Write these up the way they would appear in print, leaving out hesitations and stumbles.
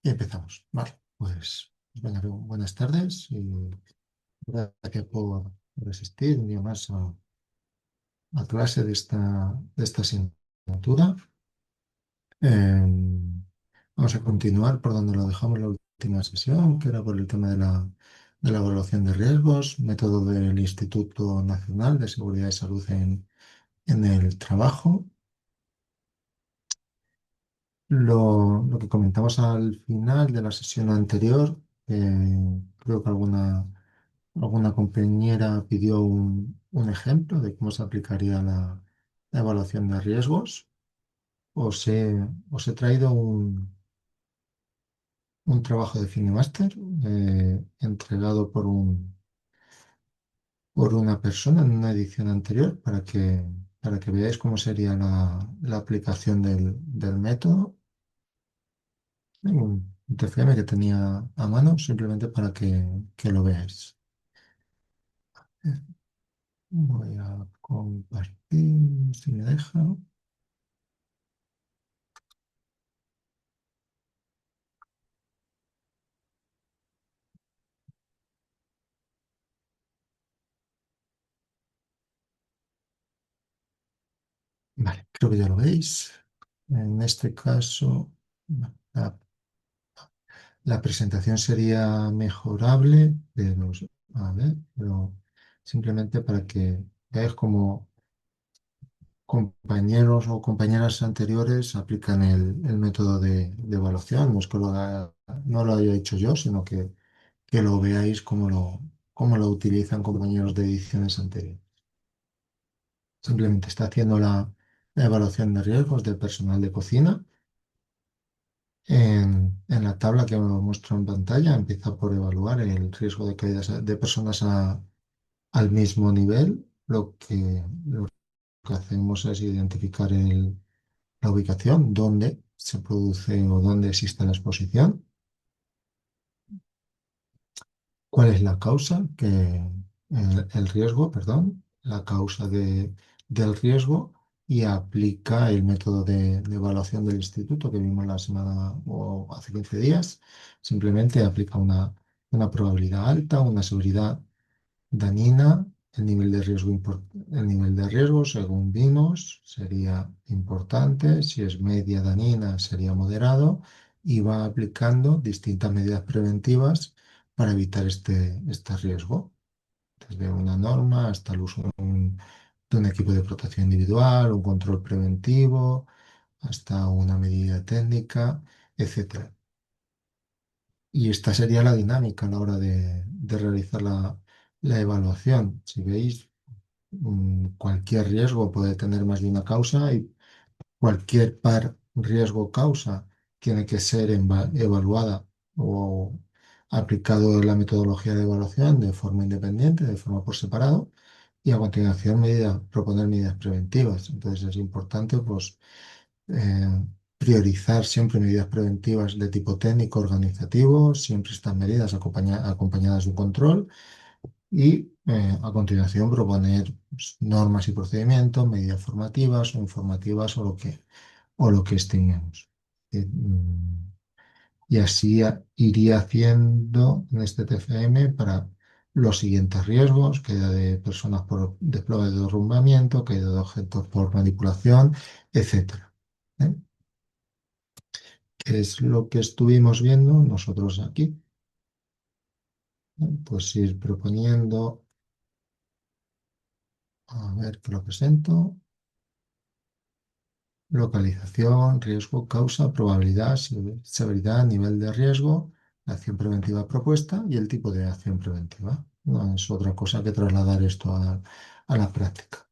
Y empezamos. Vale, pues venga, buenas tardes y gracias por asistir un día más a clase de esta asignatura. Vamos a continuar por donde lo dejamos la última sesión, que era por el tema de la evaluación de riesgos, método del Instituto Nacional de Seguridad y Salud en el Trabajo. Lo que comentamos al final de la sesión anterior, creo que alguna compañera pidió un ejemplo de cómo se aplicaría la evaluación de riesgos. Os he traído un trabajo de Finimaster entregado por una persona en una edición anterior para que veáis cómo sería la aplicación del método. Un TFM que tenía a mano simplemente para que lo veáis. Voy a compartir si me deja. Vale, creo que ya lo veis. En este caso, la, la presentación sería mejorable, pero simplemente para que veáis cómo compañeros o compañeras anteriores aplican el método de evaluación. No es que no lo haya hecho yo, sino que lo veáis cómo lo utilizan compañeros de ediciones anteriores. Simplemente está haciendo la evaluación de riesgos del personal de cocina. En la tabla que os muestro en pantalla, empieza por evaluar el riesgo de caídas de personas al mismo nivel. Lo que hacemos es identificar la ubicación donde se produce o donde existe la exposición, cuál es la causa, el riesgo, perdón, la causa del riesgo y aplica el método de evaluación del instituto que vimos la semana o hace 15 días. Simplemente aplica una probabilidad alta, una severidad dañina, el nivel de riesgo, según vimos, sería importante. Si es media dañina, sería moderado y va aplicando distintas medidas preventivas para evitar este riesgo, desde una norma hasta el uso de un equipo de protección individual, un control preventivo, hasta una medida técnica, etcétera. Y esta sería la dinámica a la hora de realizar la evaluación. Si veis, cualquier riesgo puede tener más de una causa y cualquier par riesgo-causa tiene que ser evaluada o aplicado la metodología de evaluación de forma independiente, de forma por separado, y a continuación proponer medidas preventivas. Entonces es importante pues, priorizar siempre medidas preventivas de tipo técnico, organizativo, siempre estas medidas acompañadas de un control y a continuación proponer pues, normas y procedimientos, medidas formativas o informativas o lo que estimemos. Y así iría haciendo en este TFM para los siguientes riesgos: caída de personas por desplome de derrumbamiento, caída de objetos por manipulación, etcétera. ¿Eh? ¿Qué es lo que estuvimos viendo nosotros aquí? Pues ir proponiendo, a ver que lo presento. Localización, riesgo, causa, probabilidad, severidad, nivel de riesgo, la acción preventiva propuesta y el tipo de acción preventiva. No es otra cosa que trasladar esto a la práctica.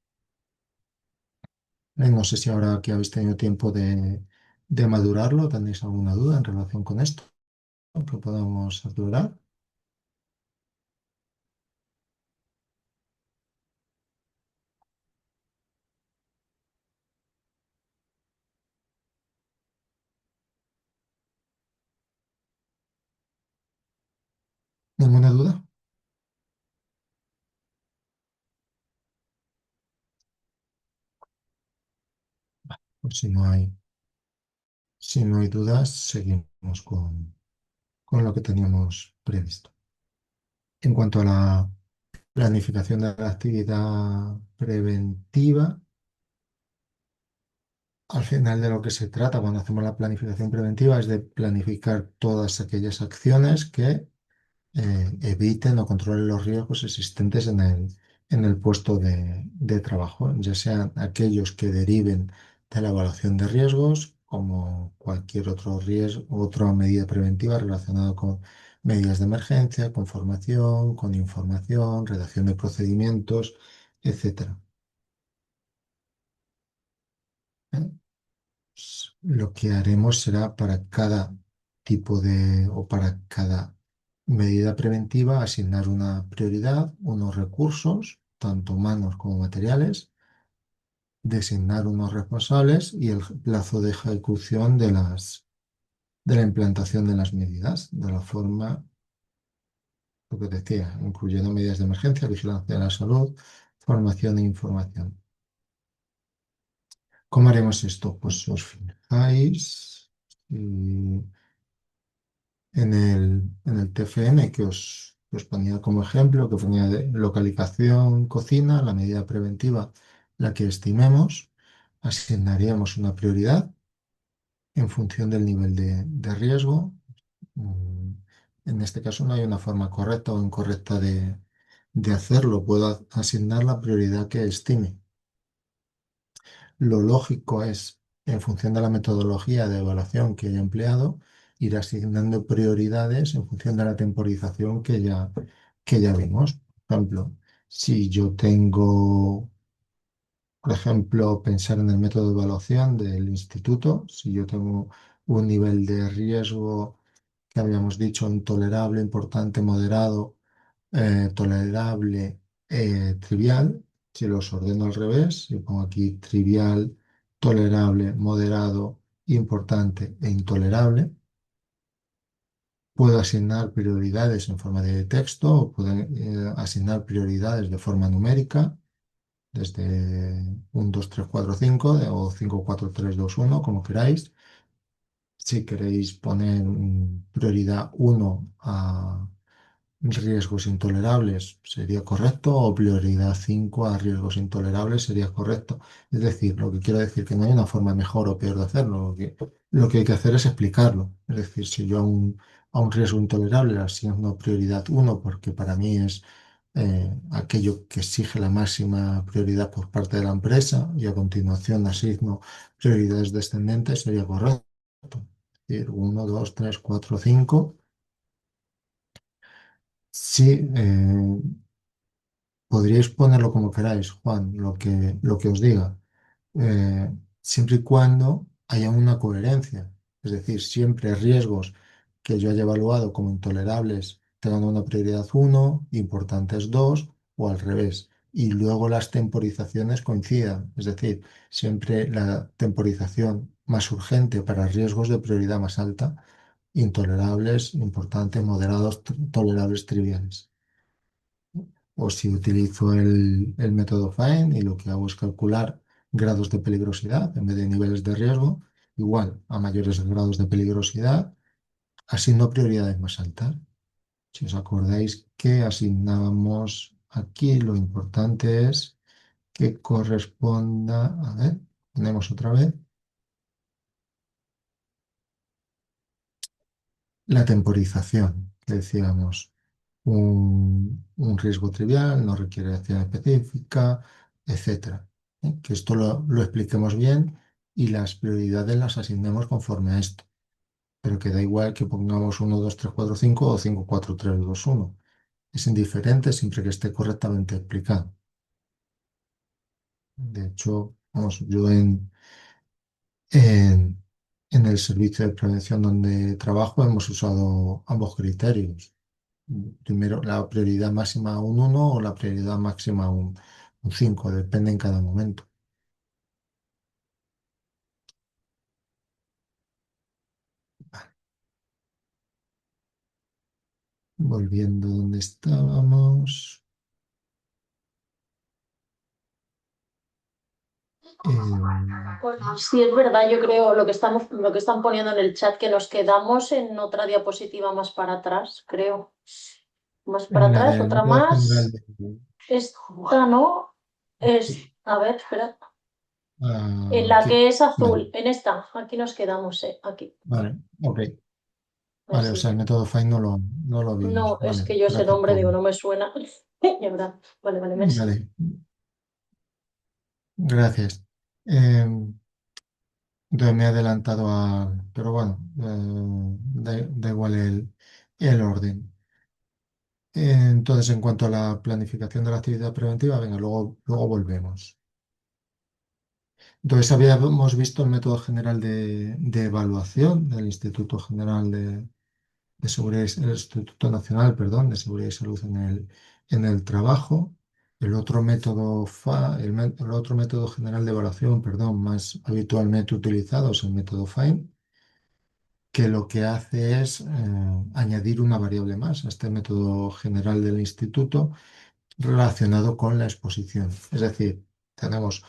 No sé si ahora que habéis tenido tiempo de madurarlo, tenéis alguna duda en relación con esto que podamos aclarar. ¿Ninguna duda? Pues si no hay dudas, seguimos con. con lo que teníamos previsto. En cuanto a la planificación de la actividad preventiva, al final de lo que se trata cuando hacemos la planificación preventiva es de planificar todas aquellas acciones que eviten o controlen los riesgos existentes en el puesto de trabajo, ya sean aquellos que deriven de la evaluación de riesgos, como cualquier otro riesgo, otra medida preventiva relacionada con medidas de emergencia, con formación, con información, redacción de procedimientos, etcétera. ¿Eh? Lo que haremos será para cada tipo de o para cada medida preventiva asignar una prioridad, unos recursos, tanto humanos como materiales, designar unos responsables y el plazo de ejecución de la implantación de las medidas, de la forma, lo que decía, incluyendo medidas de emergencia, vigilancia de la salud, formación e información. ¿Cómo haremos esto? Pues os fijáis. En el TFM que os ponía como ejemplo, que ponía de localización, cocina, la medida preventiva, la que estimemos, asignaríamos una prioridad en función del nivel de riesgo. Mm, En este caso no hay una forma correcta o incorrecta de hacerlo. Puedo asignar la prioridad que estime. Lo lógico es, en función de la metodología de evaluación que haya empleado, ir asignando prioridades en función de la temporización que ya vimos. Por ejemplo, si yo tengo, por ejemplo, pensar en el método de evaluación del instituto, si yo tengo un nivel de riesgo que habíamos dicho intolerable, importante, moderado, tolerable, trivial. Si los ordeno al revés, si pongo aquí trivial, tolerable, moderado, importante e intolerable, puedo asignar prioridades en forma de texto o puedo asignar prioridades de forma numérica, desde 1, 2, 3, 4, 5 o 5, 4, 3, 2, 1, como queráis. Si queréis poner prioridad 1 a riesgos intolerables sería correcto o prioridad 5 a riesgos intolerables sería correcto. Es decir, lo que quiero decir que no hay una forma mejor o peor de hacerlo. Lo que hay que hacer es explicarlo. Es decir, si yo a un riesgo intolerable le asigno prioridad 1 porque para mí es aquello que exige la máxima prioridad por parte de la empresa y a continuación asigno prioridades descendentes, sería correcto. Es decir, 1, 2, 3, 4, 5. Sí, podríais ponerlo como queráis, Juan, lo que os diga, eh, siempre y cuando haya una coherencia. Es decir, siempre riesgos que yo haya evaluado como intolerables tengan una prioridad 1, importantes 2 o al revés. Y luego las temporizaciones coincidan. Es decir, siempre la temporización más urgente para riesgos de prioridad más alta, intolerables, importantes, moderados, tolerables, triviales. O si utilizo el método FINE y lo que hago es calcular grados de peligrosidad en vez de niveles de riesgo, igual a mayores grados de peligrosidad, asigno prioridades más altas. Si os acordáis que asignábamos aquí, lo importante es que corresponda, a ver, ponemos otra vez, la temporización, que decíamos. Un riesgo trivial, no requiere acción específica, etcétera. Que esto lo expliquemos bien y las prioridades las asignemos conforme a esto. Pero que da igual que pongamos 1, 2, 3, 4, 5 o 5, 4, 3, 2, 1. Es indiferente siempre que esté correctamente explicado. De hecho, vamos, yo en, en el servicio de prevención donde trabajo hemos usado ambos criterios. Primero, la prioridad máxima un 1 o la prioridad máxima un 5, depende en cada momento. Volviendo donde estábamos. Eh, Bueno, sí, es verdad, yo creo lo que están poniendo en el chat, que nos quedamos en otra diapositiva más para atrás, creo. Más para en la atrás, del otra método general más. de... Esta no. A ver, espera. En la Aquí, que es vale, azul, en esta, aquí nos quedamos, aquí. vale, ok. Vale, o Así. sea, el método FINE no lo vimos. No, es Vale, que yo ese gracias nombre por... digo, no me suena. Y ahora, vale, vale, merci. Vale, gracias. Entonces me he adelantado a... Pero bueno, da igual el orden. Entonces, en cuanto a la planificación de la actividad preventiva, venga, luego volvemos. Entonces, habíamos visto el método general de evaluación del Instituto General de Seguridad, el Instituto Nacional, perdón, de Seguridad y Salud en el Trabajo. El otro método, el otro método general de evaluación, perdón, más habitualmente utilizado es el método FINE, que lo que hace es añadir una variable más a este método general del instituto relacionado con la exposición. Es decir, tenemos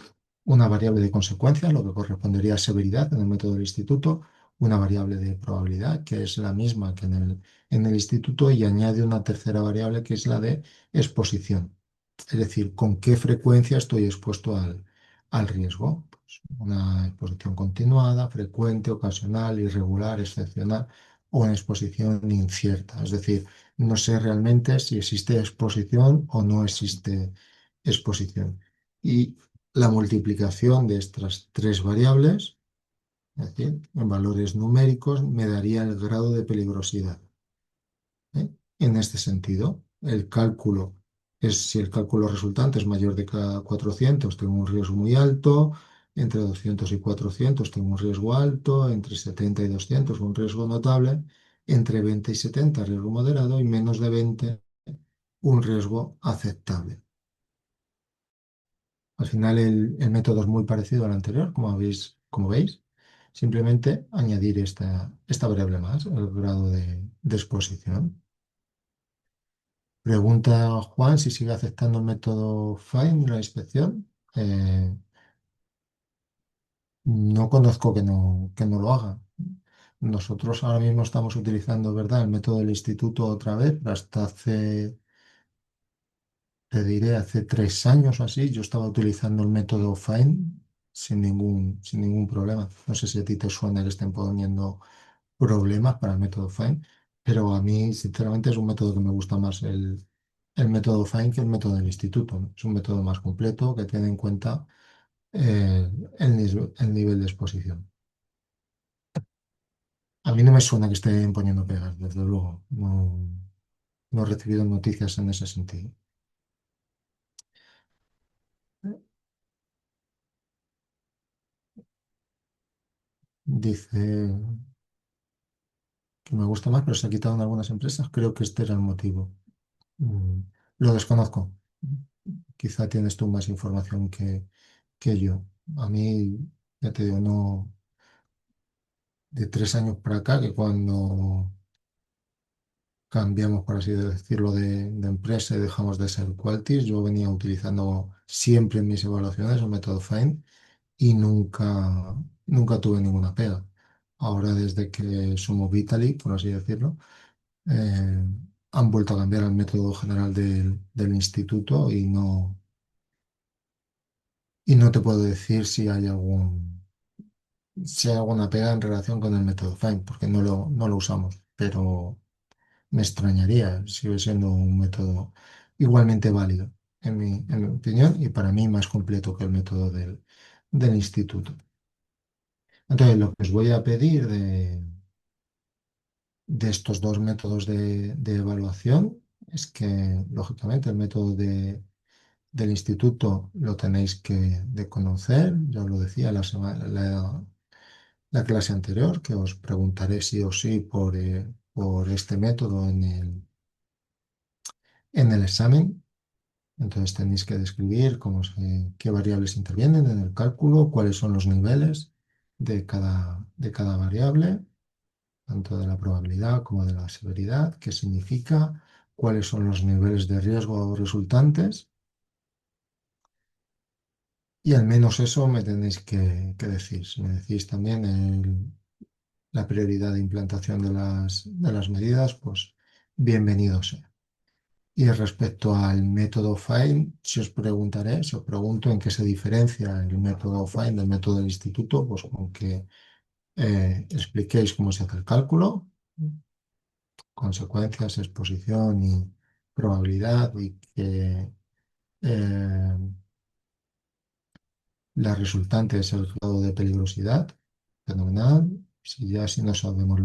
una variable de consecuencia, lo que correspondería a severidad en el método del instituto, una variable de probabilidad, que es la misma que en el instituto, y añade una tercera variable, que es la de exposición. Es decir, con qué frecuencia estoy expuesto al riesgo. Pues una exposición continuada, frecuente, ocasional, irregular, excepcional o en exposición incierta. Es decir, no sé realmente si existe exposición o no existe exposición. Y la multiplicación de estas tres variables, es decir, en valores numéricos, me daría el grado de peligrosidad. ¿Eh? En este sentido, el cálculo es si el cálculo resultante es mayor de cada 400, tengo un riesgo muy alto, entre 200 y 400 tengo un riesgo alto, entre 70 y 200 un riesgo notable, entre 20 y 70 riesgo moderado y menos de 20 un riesgo aceptable. Al final el método es muy parecido al anterior, como veis, simplemente añadir esta variable más, el grado de exposición. Pregunta Juan si sigue aceptando el método FINE de la inspección. No conozco que no lo haga. Nosotros ahora mismo estamos utilizando, ¿verdad?, el método del instituto otra vez, pero hasta te diré, hace 3 años o así, yo estaba utilizando el método FINE sin ningún problema. No sé si a ti te suena que estén poniendo problemas para el método FINE, pero a mí, sinceramente, es un método que me gusta más el método FINE que el método del instituto, ¿no? Es un método más completo que tiene en cuenta el nivel de exposición. A mí no me suena que estén poniendo pegas, desde luego. No he recibido noticias en ese sentido. Dice que me gusta más, pero se ha quitado en algunas empresas. Creo que este era el motivo. Mm, Lo desconozco. Quizá tienes tú más información que yo. A mí, ya te digo, no, de 3 años para acá, que cuando cambiamos, por así decirlo, de empresa y dejamos de ser Qualtis, yo venía utilizando siempre en mis evaluaciones el método FINE y nunca tuve ninguna pega. Ahora, desde que somos Vitalik, por así decirlo, eh, han vuelto a cambiar el método general del instituto y no te puedo decir si hay alguna pega en relación con el método FINE, porque no lo usamos, pero me extrañaría, sigue siendo un método igualmente válido, en mi opinión, y para mí más completo que el método del instituto. Entonces, lo que os voy a pedir de estos dos métodos de evaluación es que, lógicamente, el método del instituto lo tenéis que de conocer, ya os lo decía la clase anterior, que os preguntaré sí o sí por este método en el examen. Entonces tenéis que describir qué variables intervienen en el cálculo, cuáles son los niveles de cada variable, tanto de la probabilidad como de la severidad, qué significa, cuáles son los niveles de riesgo resultantes Y al menos eso me tenéis que decir. Si me decís también la prioridad de implantación de las medidas, pues bienvenido sea. Y respecto al método FIND, si os pregunto en qué se diferencia el método FIND del método del instituto, pues con que expliquéis cómo se hace el cálculo, consecuencias, exposición y probabilidad, y que eh, la resultante es el grado de peligrosidad, fenomenal. Si no sabemos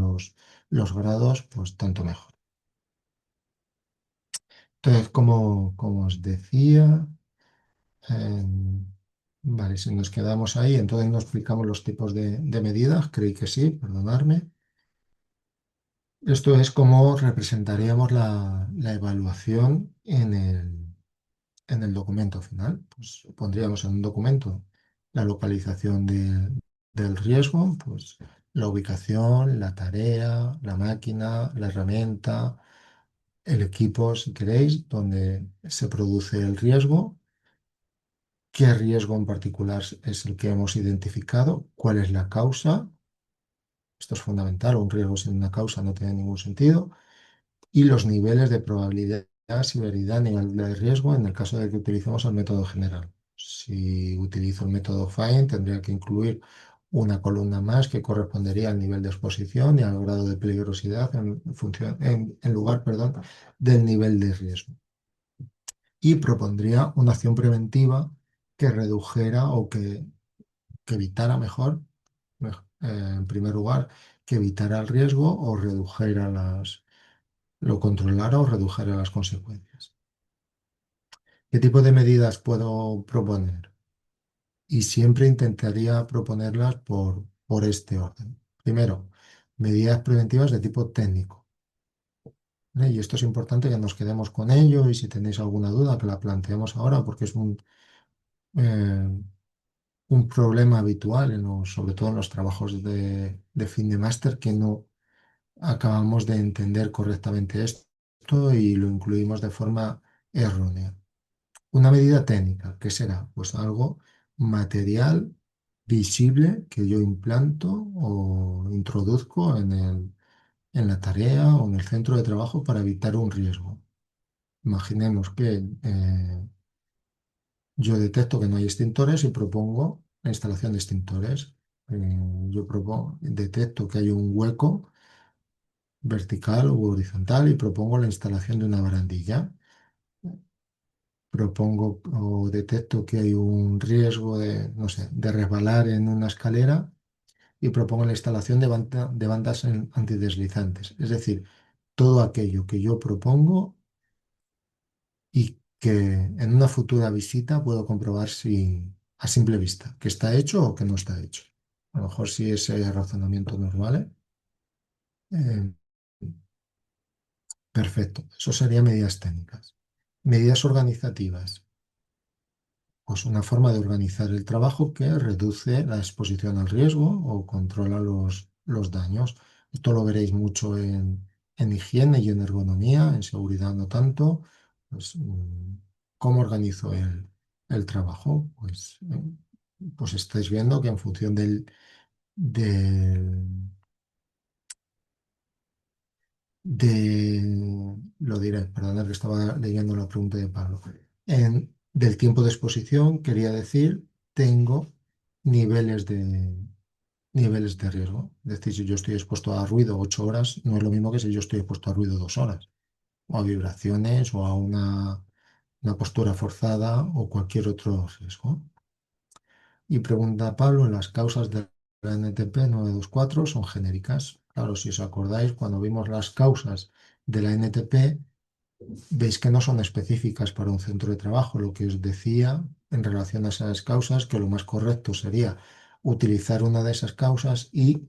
los grados, pues tanto mejor. Entonces, como os decía, em, vale, si nos quedamos ahí, entonces no explicamos los tipos de medidas, creí que sí, perdonadme. Esto es cómo representaríamos la evaluación en el documento final. Pues pondríamos en un documento la localización del riesgo, pues la ubicación, la tarea, la máquina, la herramienta, el equipo, si queréis, donde se produce el riesgo, qué riesgo en particular es el que hemos identificado, cuál es la causa. Esto es fundamental, un riesgo sin una causa no tiene ningún sentido. Y los niveles de probabilidad, severidad, nivel de riesgo en el caso de que utilicemos el método general. Si utilizo el método FIND, tendría que incluir una columna más que correspondería al nivel de exposición y al grado de peligrosidad en lugar, perdón, del nivel de riesgo. Y propondría una acción preventiva que redujera o que evitara en primer lugar, que evitara el riesgo o redujera lo controlara o redujera las consecuencias. ¿Qué tipo de medidas puedo proponer? Y siempre intentaría proponerlas por este orden. Primero, medidas preventivas de tipo técnico. ¿Vale? Y esto es importante que nos quedemos con ello y si tenéis alguna duda que la planteemos ahora porque es eh, un problema habitual, sobre todo en los trabajos de fin de máster, que no acabamos de entender correctamente esto y lo incluimos de forma errónea. Una medida técnica, ¿qué será? Pues algo material, visible, que yo implanto o introduzco en la tarea o en el centro de trabajo para evitar un riesgo. Imaginemos que yo detecto que no hay extintores y propongo la instalación de extintores. Detecto que hay un hueco vertical u horizontal y propongo la instalación de una barandilla. Propongo o detecto que hay un riesgo de, no sé, de resbalar en una escalera y propongo la instalación de bandas antideslizantes. Es decir, todo aquello que yo propongo y que en una futura visita puedo comprobar si a simple vista que está hecho o que no está hecho. A lo mejor si ese razonamiento nos vale. eh, perfecto. Eso serían medidas técnicas. Medidas organizativas. Pues una forma de organizar el trabajo que reduce la exposición al riesgo o controla los daños. Esto lo veréis mucho en higiene y en ergonomía, en seguridad no tanto. Pues, ¿cómo organizo el trabajo? Pues estáis viendo que en función del, lo diré, perdonad que estaba leyendo la pregunta de Pablo. Del tiempo de exposición, quería decir, tengo niveles niveles de riesgo. Es decir, si yo estoy expuesto a ruido 8 horas, no es lo mismo que si yo estoy expuesto a ruido 2 horas, o a vibraciones, o a una postura forzada, o cualquier otro riesgo. Y pregunta Pablo, las causas de la NTP 924 son genéricas. Claro, si os acordáis, cuando vimos las causas de la NTP, veis que no son específicas para un centro de trabajo. Lo que os decía en relación a esas causas, que lo más correcto sería utilizar una de esas causas y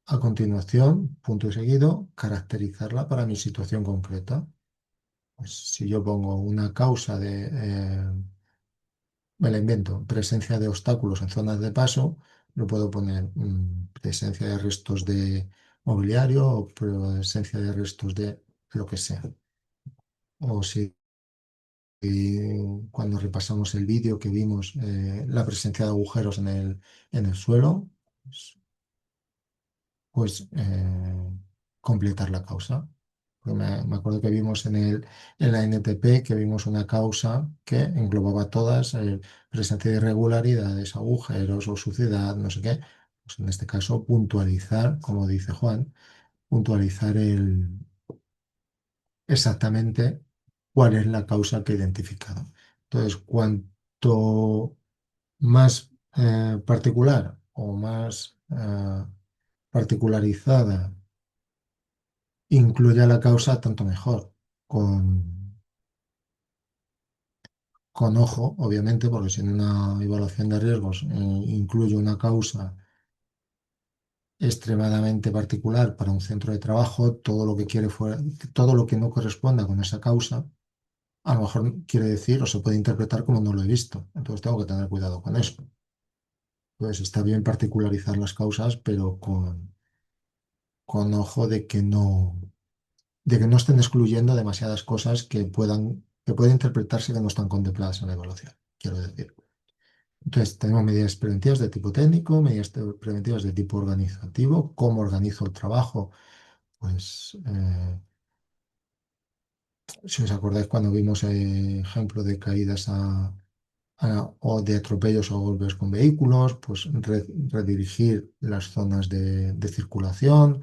a continuación, punto y seguido, caracterizarla para mi situación concreta. Pues si yo pongo una causa me la invento, presencia de obstáculos en zonas de paso, lo puedo poner presencia de restos de mobiliario o presencia de restos de lo que sea. O si cuando repasamos el vídeo que vimos, la presencia de agujeros en el suelo, pues, pues, completar la causa. Porque me acuerdo que vimos en la NTP que vimos una causa que englobaba todas, presencia de irregularidades, agujeros o suciedad, no sé qué. Pues en este caso, puntualizar, como dice Juan, puntualizar exactamente cuál es la causa que he identificado. Entonces, cuanto más particular o más particularizada incluya la causa, tanto mejor. Con, con ojo, obviamente, porque si en una evaluación de riesgos incluye una causa extremadamente particular para un centro de trabajo, todo lo que quiere fuera, todo lo que no corresponda con esa causa, a lo mejor quiere decir o se puede interpretar como no lo he visto. Entonces tengo que tener cuidado con eso. Entonces está bien particularizar las causas, pero con ojo de que no estén excluyendo demasiadas cosas que pueden interpretarse que no están contempladas en la evaluación, quiero decir. Entonces, tenemos medidas preventivas de tipo técnico, medidas preventivas de tipo organizativo, cómo organizo el trabajo. Pues, si os acordáis cuando vimos ejemplo de caídas o de atropellos o golpes con vehículos, pues redirigir las zonas de circulación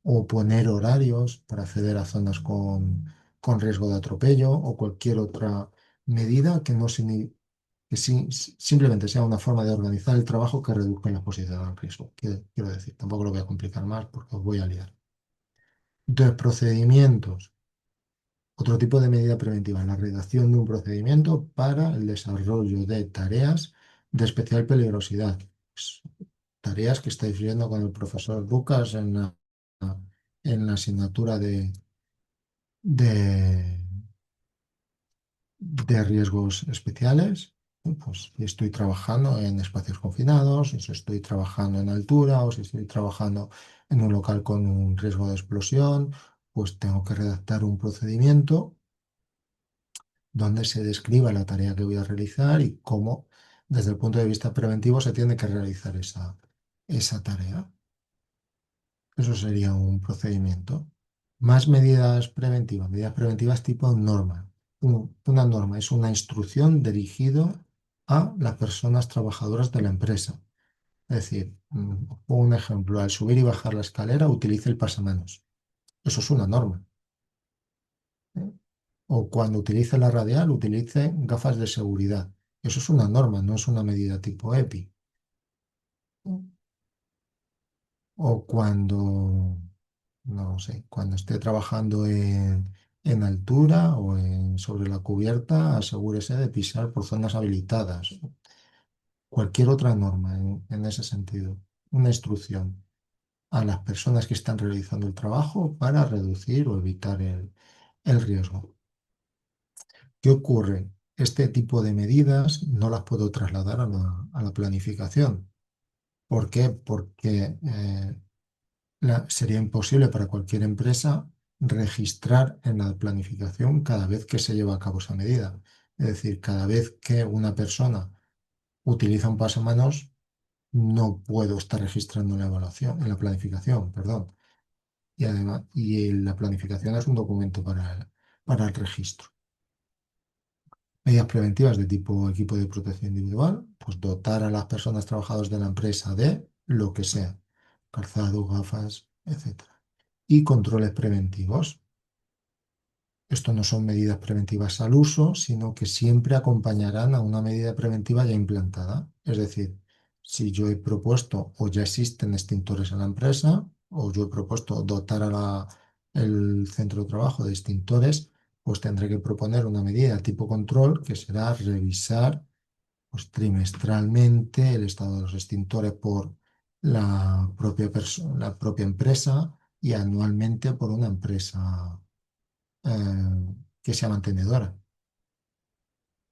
o poner horarios para acceder a zonas con riesgo de atropello o cualquier otra medida que no que simplemente sea una forma de organizar el trabajo que reduzca la exposición al riesgo. Quiero decir, tampoco lo voy a complicar más porque os voy a liar. Entonces, procedimientos. Otro tipo de medida preventiva, la redacción de un procedimiento para el desarrollo de tareas de especial peligrosidad. Pues, tareas que estáis viendo con el profesor Lucas en la asignatura de, de riesgos especiales. Pues si estoy trabajando en espacios confinados, si estoy trabajando en altura o si estoy trabajando en un local con un riesgo de explosión, pues tengo que redactar un procedimiento donde se describa la tarea que voy a realizar y cómo, desde el punto de vista preventivo, se tiene que realizar esa tarea. Eso sería un procedimiento. Más medidas preventivas tipo norma. Una norma es una instrucción dirigida a las personas trabajadoras de la empresa. Es decir, pongo un ejemplo, al subir y bajar la escalera utilice el pasamanos. Eso es una norma. ¿Eh? O cuando utilice la radial, utilice gafas de seguridad. Eso es una norma, no es una medida tipo EPI. O no sé, cuando esté trabajando en altura o sobre la cubierta, asegúrese de pisar por zonas habilitadas. Cualquier otra norma en ese sentido. Una instrucción a las personas que están realizando el trabajo para reducir o evitar el riesgo. ¿Qué ocurre? Este tipo de medidas no las puedo trasladar a la planificación. ¿Por qué? Porque sería imposible para cualquier empresa registrar en la planificación cada vez que se lleva a cabo esa medida. Es decir, cada vez que una persona utiliza un pasamanos, no puedo estar registrando en la evaluación, en la planificación, perdón. Y además, la planificación es un documento para el registro. Medidas preventivas de tipo equipo de protección individual, pues dotar a las personas trabajadoras de la empresa de lo que sea, calzado, gafas, etcétera. Y controles preventivos. Esto no son medidas preventivas al uso, sino que siempre acompañarán a una medida preventiva ya implantada. Es decir, si yo he propuesto o ya existen extintores en la empresa, o yo he propuesto dotar el centro de trabajo de extintores, pues tendré que proponer una medida tipo control que será revisar pues, trimestralmente el estado de los extintores por la propia empresa y anualmente por una empresa que sea mantenedora.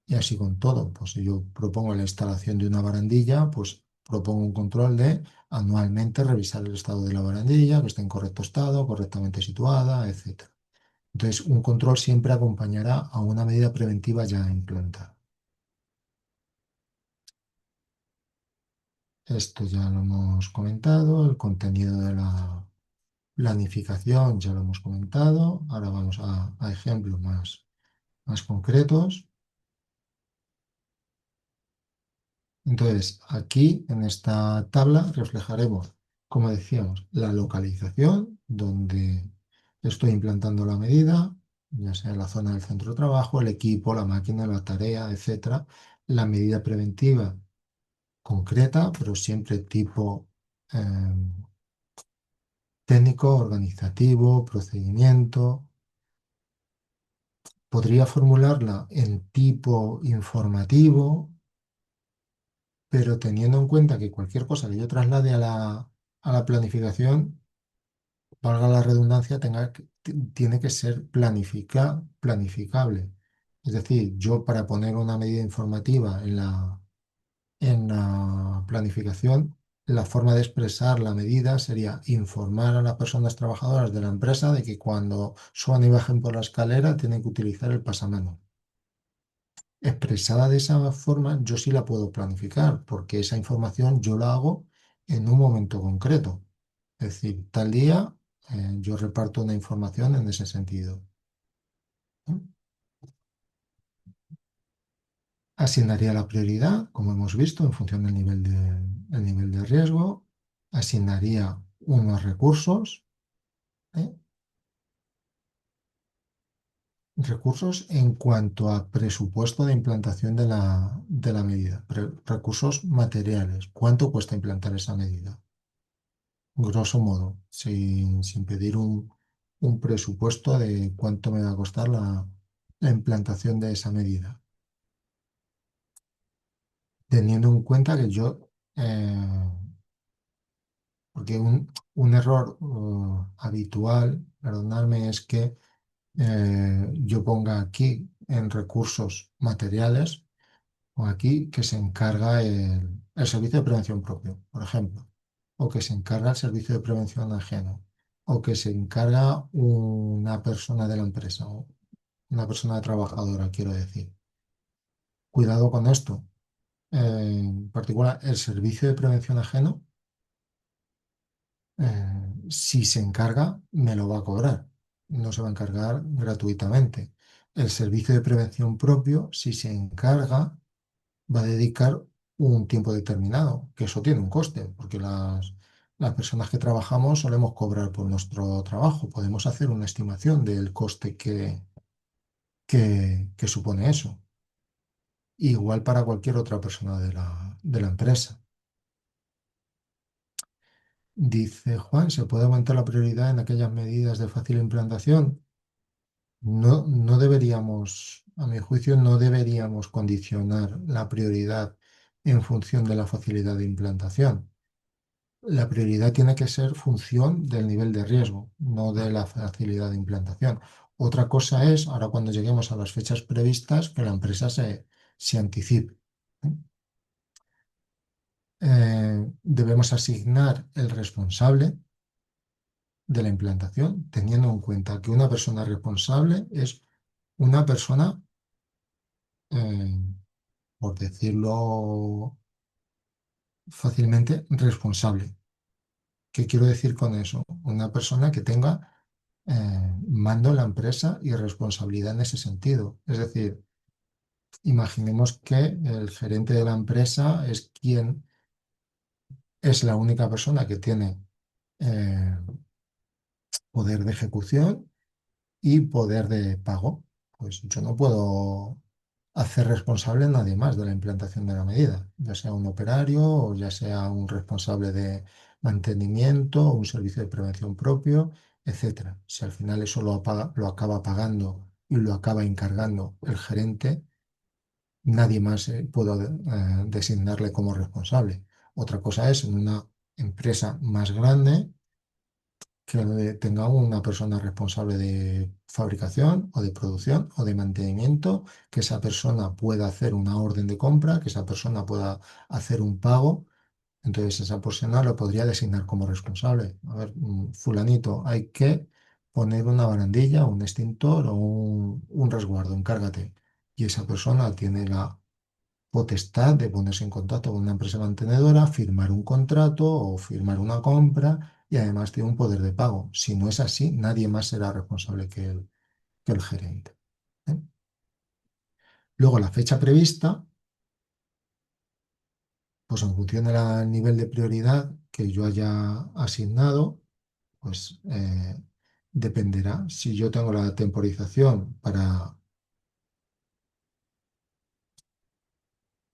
Y así con todo, pues si yo propongo la instalación de una barandilla, pues propongo un control de anualmente revisar el estado de la barandilla, que esté en correcto estado, correctamente situada, etcétera. Entonces, un control siempre acompañará a una medida preventiva ya implantada. Esto ya lo hemos comentado, el contenido de la planificación ya lo hemos comentado. Ahora vamos a ejemplos más concretos. Entonces, aquí en esta tabla reflejaremos, como decíamos, la localización donde estoy implantando la medida, ya sea la zona del centro de trabajo, el equipo, la máquina, la tarea, etcétera. La medida preventiva concreta, pero siempre tipo técnico, organizativo, procedimiento. Podría formularla en tipo informativo, pero teniendo en cuenta que cualquier cosa que yo traslade a la planificación, valga la redundancia, tiene que ser planificable. Es decir, yo para poner una medida informativa en la planificación, la forma de expresar la medida sería informar a las personas trabajadoras de la empresa de que cuando suban y bajen por la escalera tienen que utilizar el pasamanos. Expresada de esa forma, yo sí la puedo planificar, porque esa información yo la hago en un momento concreto. Es decir, tal día yo reparto una información en ese sentido. ¿Eh? Asignaría la prioridad, como hemos visto, en función del nivel de riesgo. Asignaría unos recursos. ¿Eh? Recursos en cuanto a presupuesto de implantación de la medida. Recursos materiales. ¿Cuánto cuesta implantar esa medida? Grosso modo, sin pedir un presupuesto de cuánto me va a costar la implantación de esa medida, teniendo en cuenta que porque un error habitual, perdonadme, es que yo ponga aquí en recursos materiales, o aquí que se encarga el servicio de prevención propio, por ejemplo, o que se encarga el servicio de prevención ajeno, o que se encarga una persona de la empresa, o una persona trabajadora, quiero decir. Cuidado con esto. En particular, el servicio de prevención ajeno, si se encarga, me lo va a cobrar. No se va a encargar gratuitamente. El servicio de prevención propio, si se encarga, va a dedicar un tiempo determinado, que eso tiene un coste, porque las personas que trabajamos solemos cobrar por nuestro trabajo. Podemos hacer una estimación del coste que supone eso. Igual para cualquier otra persona de la empresa. Dice Juan, ¿se puede aumentar la prioridad en aquellas medidas de fácil implantación? No, no deberíamos, a mi juicio, no deberíamos condicionar la prioridad en función de la facilidad de implantación. La prioridad tiene que ser función del nivel de riesgo, no de la facilidad de implantación. Otra cosa es, ahora cuando lleguemos a las fechas previstas, que la empresa se anticipe. ¿Eh? Debemos asignar el responsable de la implantación, teniendo en cuenta que una persona responsable es una persona, eh, por decirlo fácilmente, responsable. ¿Qué quiero decir con eso? Una persona que tenga mando en la empresa y responsabilidad en ese sentido. Es decir, imaginemos que el gerente de la empresa es quien es la única persona que tiene eh, poder de ejecución y poder de pago. Pues yo no puedo hacer responsable a nadie más de la implantación de la medida, ya sea un operario o ya sea un responsable de mantenimiento, un servicio de prevención propio, etcétera. Si al final eso lo acaba pagando y lo acaba encargando el gerente, nadie más puedo designarle como responsable. Otra cosa es en una empresa más grande que tenga una persona responsable de fabricación o de producción o de mantenimiento, que esa persona pueda hacer una orden de compra, que esa persona pueda hacer un pago. Entonces esa persona lo podría designar como responsable. A ver, fulanito, hay que poner una barandilla, un extintor o un resguardo, encárgate. Y esa persona tiene la potestad de ponerse en contacto con una empresa mantenedora, firmar un contrato o firmar una compra y además tiene un poder de pago. Si no es así, nadie más será responsable que el gerente. ¿Eh? Luego, la fecha prevista, pues en función del nivel de prioridad que yo haya asignado, pues dependerá. Si yo tengo la temporización para...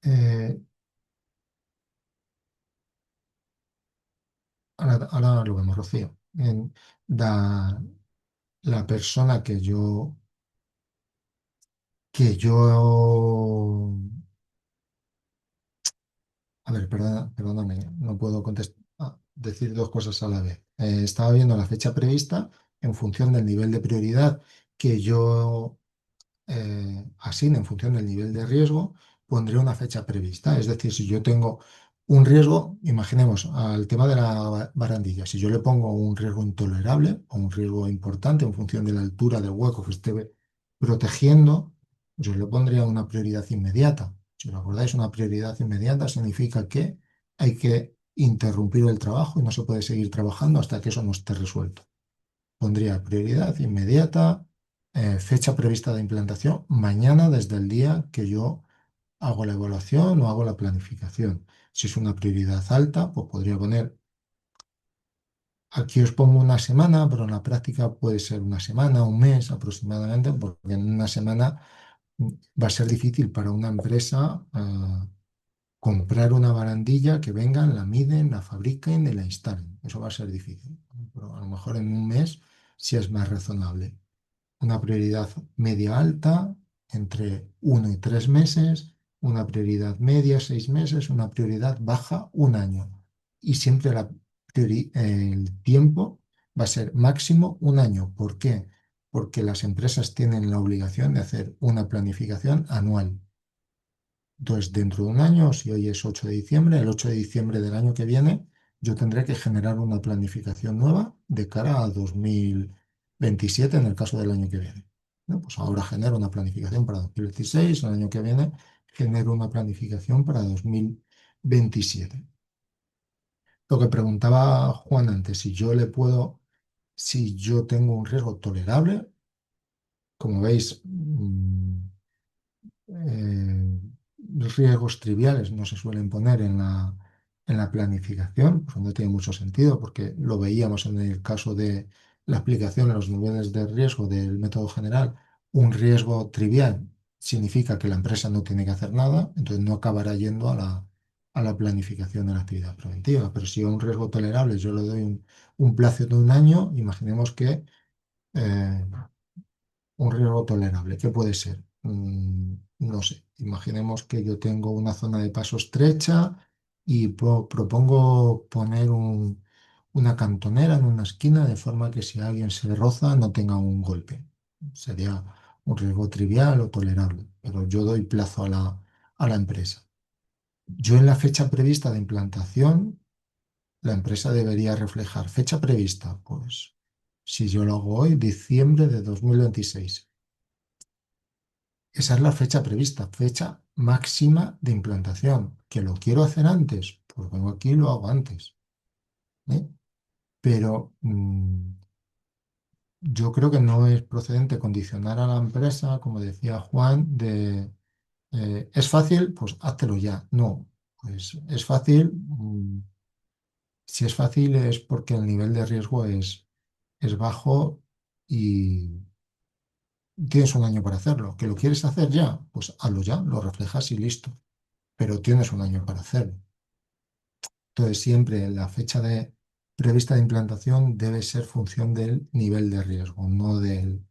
eh, ahora lo vemos, Rocío. Da, la persona que yo, a ver, perdóname, no puedo decir dos cosas a la vez. Estaba viendo la fecha prevista en función del nivel de prioridad que yo asigne en función del nivel de riesgo, pondré una fecha prevista. Es decir, si yo tengo un riesgo, imaginemos al tema de la barandilla, si yo le pongo un riesgo intolerable o un riesgo importante en función de la altura del hueco que esté protegiendo, yo le pondría una prioridad inmediata. Si os acordáis, una prioridad inmediata significa que hay que interrumpir el trabajo y no se puede seguir trabajando hasta que eso no esté resuelto. Pondría prioridad inmediata, fecha prevista de implantación, mañana desde el día que yo hago la evaluación o hago la planificación. Si es una prioridad alta, pues podría poner, aquí os pongo una semana, pero en la práctica puede ser una semana, un mes aproximadamente, porque en una semana mm, va a ser difícil para una empresa comprar una barandilla que vengan, la miden, la fabriquen y la instalen. Eso va a ser difícil. Pero a lo mejor en un mes sí es más razonable. Una prioridad media alta entre 1 y 3 meses, una prioridad media 6 meses, una prioridad baja 1 año. Y siempre el tiempo va a ser máximo 1 año. ¿Por qué? Porque las empresas tienen la obligación de hacer una planificación anual. Entonces, dentro de 1 año, si hoy es 8 de diciembre, el 8 de diciembre del año que viene, yo tendré que generar una planificación nueva de cara a 2027 en el caso del año que viene. ¿No? Pues ahora genero una planificación para 2026, el año que viene genero una planificación para 2027. Lo que preguntaba Juan antes, si yo tengo un riesgo tolerable, como veis, eh, riesgos triviales no se suelen poner en la planificación, pues no tiene mucho sentido porque lo veíamos en el caso de la aplicación a los niveles de riesgo del método general. Un riesgo trivial significa que la empresa no tiene que hacer nada, entonces no acabará yendo a la planificación de la actividad preventiva. Pero si a un riesgo tolerable yo le doy un plazo de 1 año, imaginemos que eh, un riesgo tolerable, ¿qué puede ser? No sé, imaginemos que yo tengo una zona de paso estrecha y propongo poner una cantonera en una esquina de forma que si alguien se roza no tenga un golpe. Sería un riesgo trivial o tolerable, pero yo doy plazo a la empresa. Yo en la fecha prevista de implantación, la empresa debería reflejar fecha prevista, pues si yo lo hago hoy, diciembre de 2026. Esa es la fecha prevista, fecha máxima de implantación. ¿Que lo quiero hacer antes? Pues vengo aquí y lo hago antes. ¿Eh? Pero yo creo que no es procedente condicionar a la empresa, como decía Juan, ¿es fácil? Pues háztelo ya. No, pues es fácil. Si es fácil es porque el nivel de riesgo es bajo y tienes 1 año para hacerlo. ¿Que lo quieres hacer ya? Pues hazlo ya, lo reflejas y listo. Pero tienes 1 año para hacerlo. Entonces, siempre la fecha prevista de implantación debe ser función del nivel de riesgo, no de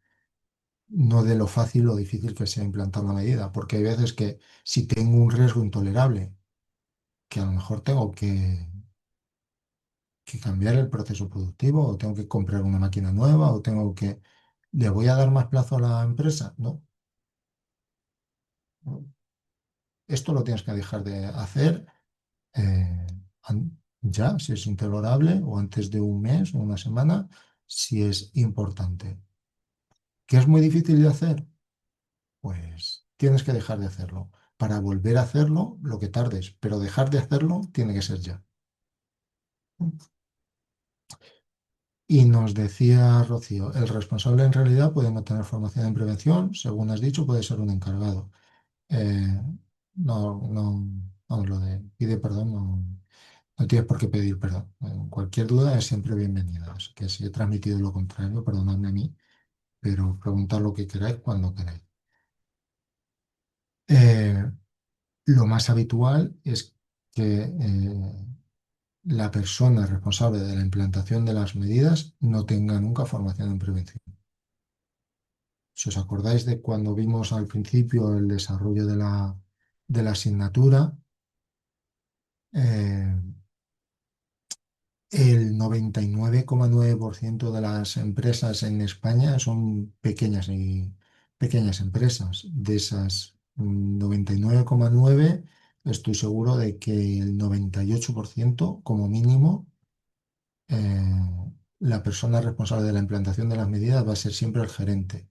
lo fácil o difícil que sea implantar la medida, porque hay veces que si tengo un riesgo intolerable, que a lo mejor tengo que cambiar el proceso productivo, o tengo que comprar una máquina nueva, o tengo que... ¿Le voy a dar más plazo a la empresa? No. Esto lo tienes que dejar de hacer ya, si es intolerable, o antes de un mes o una semana, si es importante. ¿Que es muy difícil de hacer? Pues tienes que dejar de hacerlo. Para volver a hacerlo, lo que tardes, pero dejar de hacerlo tiene que ser ya. Y nos decía Rocío, el responsable en realidad puede no tener formación en prevención, según has dicho, puede ser un encargado. Eh, no, no, vamos, lo de pide perdón, no, no tienes por qué pedir perdón. Cualquier duda es siempre bienvenida. Así que si he transmitido lo contrario, perdonadme a mí, pero preguntad lo que queráis cuando queráis. Eh, lo más habitual es que la persona responsable de la implantación de las medidas no tenga nunca formación en prevención. Si os acordáis de cuando vimos al principio el desarrollo de la asignatura, eh, el 99,9% de las empresas en España son pequeñas y pequeñas empresas. De esas 99,9, estoy seguro de que el 98% como mínimo, la persona responsable de la implantación de las medidas va a ser siempre el gerente.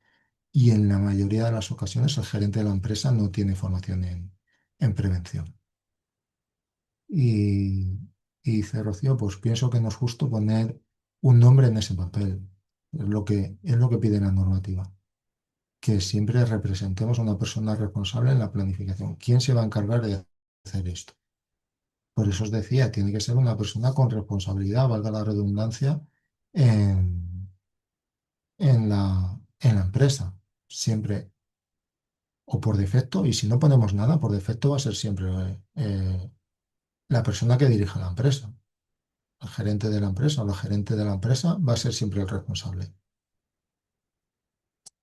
Y en la mayoría de las ocasiones el gerente de la empresa no tiene formación en prevención. Y, y dice Rocío, pues pienso que no es justo poner un nombre en ese papel. Es lo que pide la normativa, que siempre representemos a una persona responsable en la planificación. ¿Quién se va a encargar de hacer esto? Por eso os decía, tiene que ser una persona con responsabilidad, valga la redundancia, en, en la empresa. Siempre o por defecto, y si no ponemos nada, por defecto va a ser siempre la persona que dirige la empresa. El gerente de la empresa o la gerente de la empresa va a ser siempre el responsable.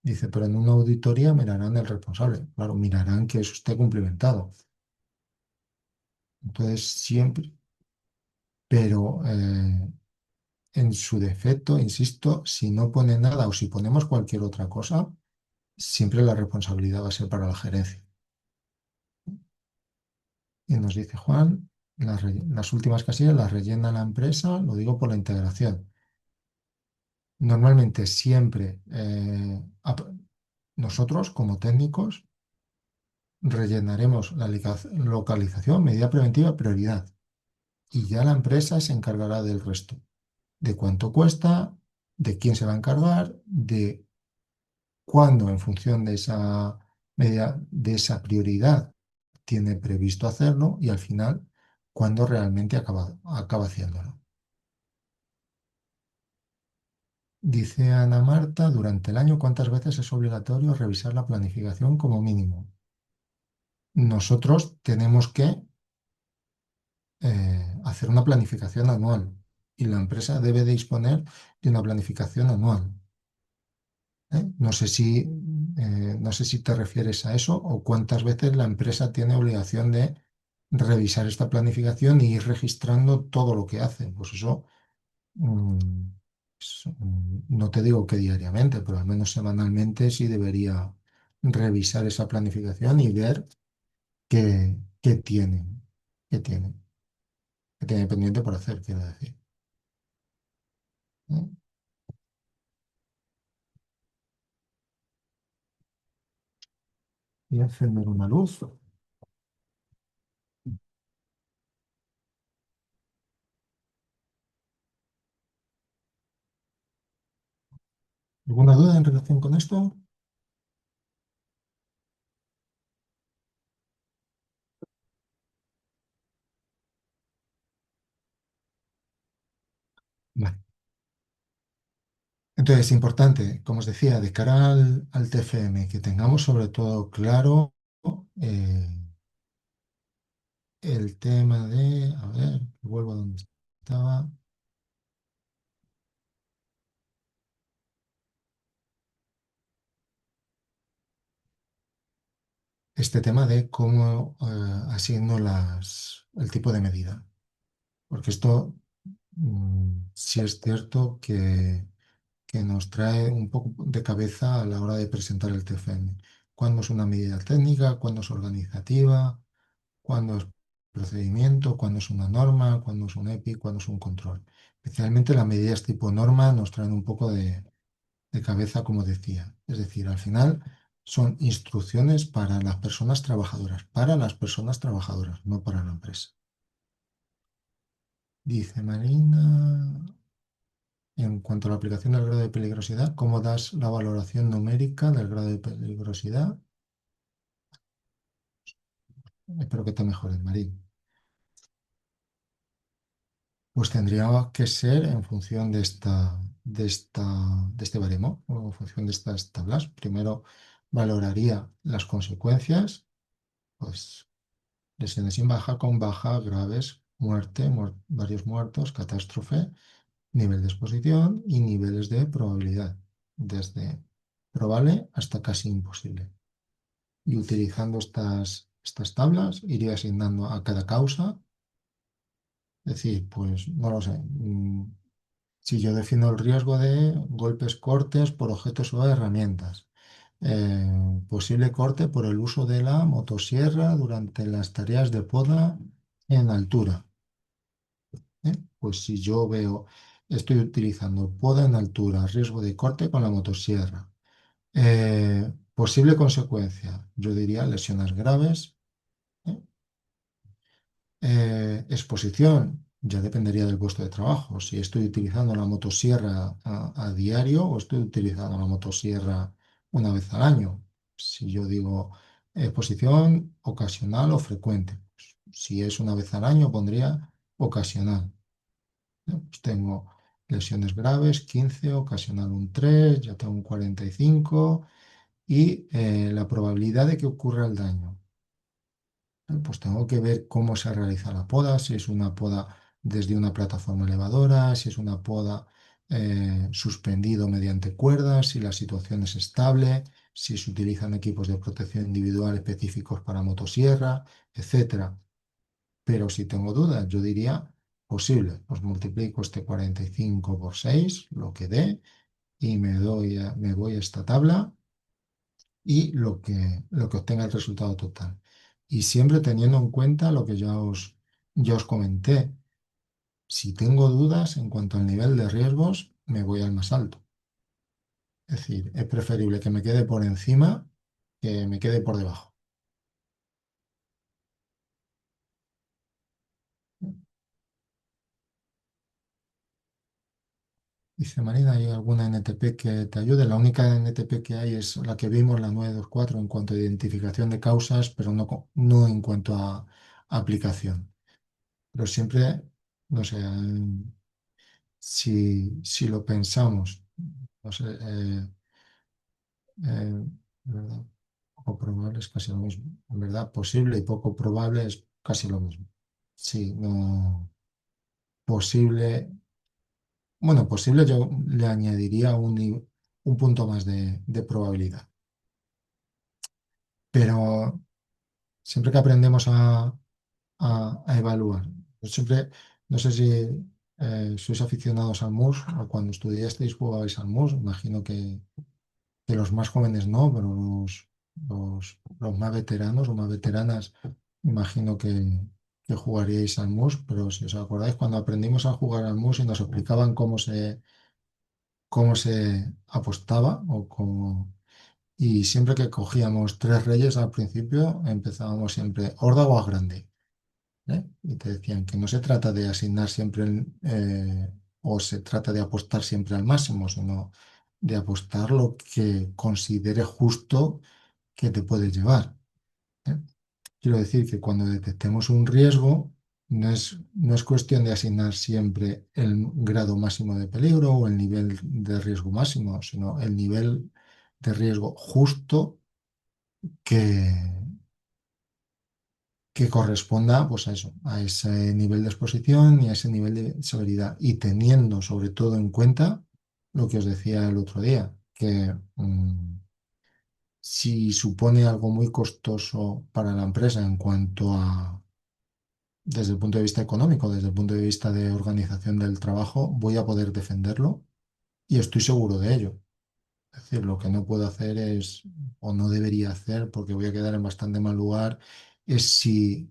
Dice, pero en una auditoría mirarán el responsable. Claro, mirarán que eso esté cumplimentado. Entonces, siempre, pero en su defecto, insisto, si no pone nada o si ponemos cualquier otra cosa, siempre la responsabilidad va a ser para la gerencia. Y nos dice Juan, las últimas casillas las rellena la empresa, lo digo por la integración. Normalmente siempre nosotros como técnicos rellenaremos la localización, medida preventiva, prioridad. Y ya la empresa se encargará del resto, de cuánto cuesta, de quién se va a encargar, de cuándo en función de esa medida, de esa prioridad tiene previsto hacerlo y al final cuándo realmente acaba haciéndolo. Dice Ana Marta, durante el año, ¿cuántas veces es obligatorio revisar la planificación como mínimo? Nosotros tenemos que hacer una planificación anual y la empresa debe de disponer de una planificación anual. No sé no sé si te refieres a eso o cuántas veces la empresa tiene obligación de revisar esta planificación y ir registrando todo lo que hace. Pues eso, mm, no te digo que diariamente, pero al menos semanalmente sí debería revisar esa planificación y ver qué tiene, qué tiene, qué tiene pendiente por hacer, quiero decir. ¿Eh? Y encender una luz. ¿Alguna duda en relación con esto? Vale. Entonces, importante, como os decía, de cara al TFM, que tengamos sobre todo claro eh, el tema de, a ver, vuelvo a donde estaba, este tema de cómo asigno el tipo de medida. Porque esto sí es cierto que nos trae un poco de cabeza a la hora de presentar el TFM. ¿Cuándo es una medida técnica? ¿Cuándo es organizativa? ¿Cuándo es procedimiento? ¿Cuándo es una norma? ¿Cuándo es un EPI? ¿Cuándo es un control? Especialmente las medidas tipo norma nos traen un poco de cabeza, como decía. Es decir, al final son instrucciones para las personas trabajadoras, no para la empresa. Dice Marina, en cuanto a la aplicación del grado de peligrosidad, ¿cómo das la valoración numérica del grado de peligrosidad? Espero que te mejores, Marín. Pues tendría que ser en función de este baremo, o en función de estas tablas. Primero valoraría las consecuencias, pues lesiones sin baja, con baja, graves, muerte, varios muertos, catástrofe, nivel de exposición y niveles de probabilidad, desde probable hasta casi imposible. Y utilizando estas tablas, iría asignando a cada causa, es decir, pues no lo sé. Si yo defino el riesgo de golpes, cortes por objetos o herramientas, posible corte por el uso de la motosierra durante las tareas de poda en altura. Pues si yo veo, estoy utilizando poda en altura, riesgo de corte con la motosierra. Posible consecuencia, yo diría lesiones graves. ¿eh? Exposición, ya dependería del puesto de trabajo. Si estoy utilizando la motosierra a diario o estoy utilizando la motosierra una vez al año. Si yo digo exposición ocasional o frecuente, pues, si es una vez al año pondría ocasional. Pues tengo lesiones graves, 15, ocasional un 3, ya tengo un 45 y la probabilidad de que ocurra el daño. Pues tengo que ver cómo se realiza la poda, si es una poda desde una plataforma elevadora, si es una poda suspendido mediante cuerdas, si la situación es estable, si se utilizan equipos de protección individual específicos para motosierra, etcétera. Pero si tengo dudas, yo diría posible, pues multiplico este 45 por 6, lo que dé, y me voy a esta tabla y lo que obtenga el resultado total. Y siempre teniendo en cuenta lo que ya os comenté. Si tengo dudas en cuanto al nivel de riesgos, me voy al más alto. Es decir, es preferible que me quede por encima que me quede por debajo. Dice Marina, ¿hay alguna NTP que te ayude? La única NTP que hay es la que vimos, la 924, en cuanto a identificación de causas, pero no en cuanto a aplicación. Pero siempre, no sé, si lo pensamos, no sé, ¿verdad? Poco probable es casi lo mismo. En verdad, posible y poco probable es casi lo mismo. Sí, no. Posible, bueno, posible yo le añadiría un punto más de probabilidad. Pero siempre que aprendemos a evaluar, yo siempre, no sé si sois aficionados al MUS o cuando estudiasteis jugabais al MUS, imagino que los más jóvenes no, pero los más veteranos o más veteranas, imagino que jugaríais al MUS, pero si os acordáis, cuando aprendimos a jugar al MUS y nos explicaban cómo se apostaba y siempre que cogíamos tres reyes al principio, empezábamos siempre órdago a grande. Y te decían que no se trata de asignar siempre o se trata de apostar siempre al máximo, sino de apostar lo que considere justo que te puede llevar. ¿eh? Quiero decir que cuando detectemos un riesgo, no es cuestión de asignar siempre el grado máximo de peligro o el nivel de riesgo máximo, sino el nivel de riesgo justo que, que corresponda pues a eso, a ese nivel de exposición y a ese nivel de severidad. Y teniendo sobre todo en cuenta lo que os decía el otro día, que si supone algo muy costoso para la empresa en cuanto a, desde el punto de vista económico, desde el punto de vista de organización del trabajo, voy a poder defenderlo y estoy seguro de ello. Es decir, lo que no puedo hacer es, o no debería hacer, porque voy a quedar en bastante mal lugar, es si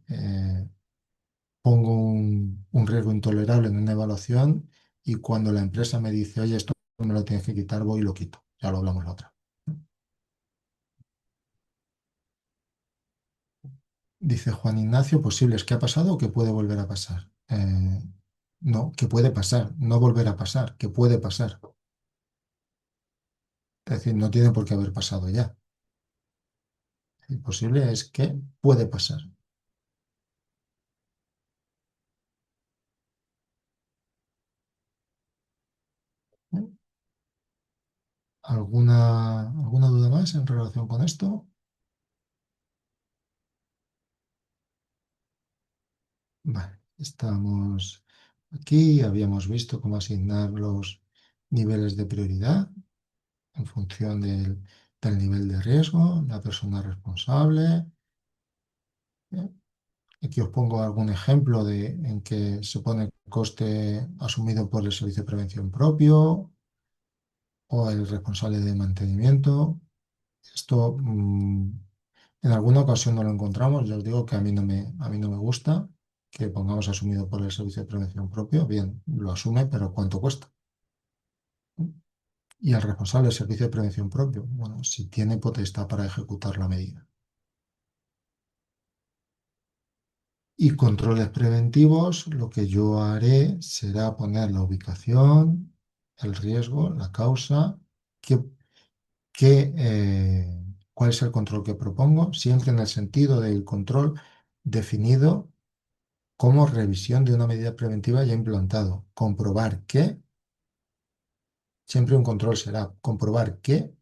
pongo un riesgo intolerable en una evaluación y cuando la empresa me dice, oye, esto me lo tienes que quitar, voy y lo quito. Ya lo hablamos la otra. Dice Juan Ignacio, posibles, ¿qué ha pasado o qué puede volver a pasar? No, que puede pasar, no volver a pasar, que puede pasar. Es decir, no tiene por qué haber pasado ya. Posible es que puede pasar. ¿Eh? ¿Alguna duda más en relación con esto? Vale, estamos aquí. Habíamos visto cómo asignar los niveles de prioridad en función del nivel de riesgo, la persona responsable. ¿Eh? Aquí os pongo algún ejemplo en que se pone coste asumido por el servicio de prevención propio o el responsable de mantenimiento. Esto en alguna ocasión no lo encontramos. Ya os digo que a mí no me gusta que pongamos asumido por el servicio de prevención propio. Bien, lo asume, pero ¿cuánto cuesta? Y el responsable del servicio de prevención propio, bueno, si tiene potestad para ejecutar la medida. Y controles preventivos, lo que yo haré será poner la ubicación, el riesgo, la causa, qué, cuál es el control que propongo, siempre en el sentido del control definido como revisión de una medida preventiva ya implantado. Comprobar que, siempre un control será comprobar que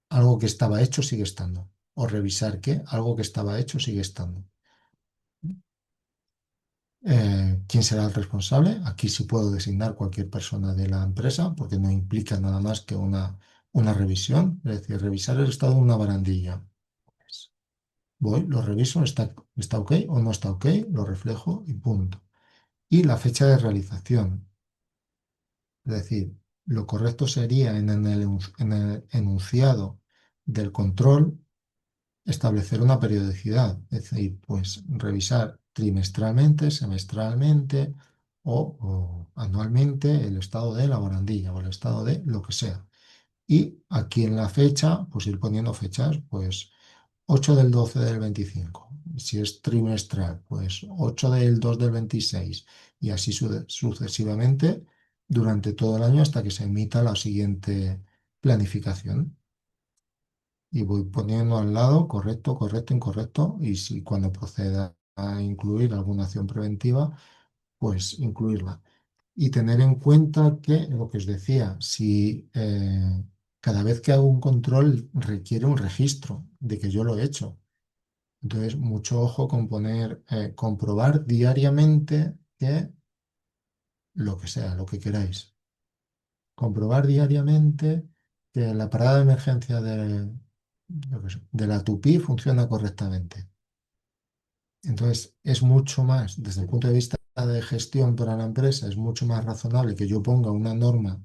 algo que estaba hecho sigue estando, o revisar que algo que estaba hecho sigue estando. ¿Quién será el responsable? Aquí sí puedo designar cualquier persona de la empresa porque no implica nada más que una revisión, es decir, revisar el estado de una barandilla. Pues voy, lo reviso, está ok o no está ok, lo reflejo y punto. Y la fecha de realización, es decir, lo correcto sería en el enunciado del control establecer una periodicidad, es decir, pues revisar trimestralmente, semestralmente o anualmente el estado de la barandilla o el estado de lo que sea. Y aquí en la fecha, pues ir poniendo fechas, pues 8 del 12 del 25. Si es trimestral, pues 8 del 2 del 26 y así sucesivamente durante todo el año hasta que se emita la siguiente planificación y voy poniendo al lado correcto, correcto, incorrecto y si cuando proceda a incluir alguna acción preventiva, pues incluirla. Y tener en cuenta que lo que os decía, si cada vez que hago un control requiere un registro de que yo lo he hecho. Entonces, mucho ojo con poner, comprobar diariamente que lo que sea, lo que queráis. Comprobar diariamente que la parada de emergencia yo qué sé, de la Tupí funciona correctamente. Entonces, es mucho más, desde el punto de vista de gestión para la empresa, es mucho más razonable que yo ponga una norma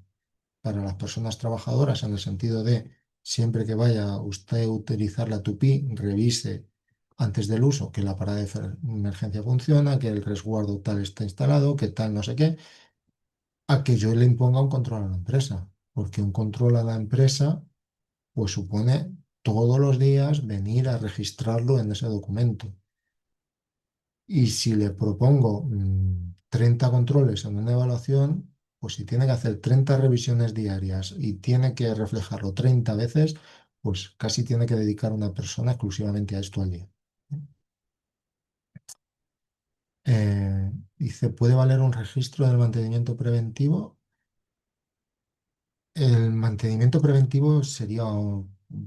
para las personas trabajadoras en el sentido de siempre que vaya usted a utilizar la Tupí, revise antes del uso que la parada de emergencia funciona, que el resguardo tal está instalado, que tal no sé qué, a que yo le imponga un control a la empresa, porque un control a la empresa pues supone todos los días venir a registrarlo en ese documento. Y si le propongo 30 controles en una evaluación, pues si tiene que hacer 30 revisiones diarias y tiene que reflejarlo 30 veces, pues casi tiene que dedicar una persona exclusivamente a esto al día. Dice, ¿puede valer un registro del mantenimiento preventivo? El mantenimiento preventivo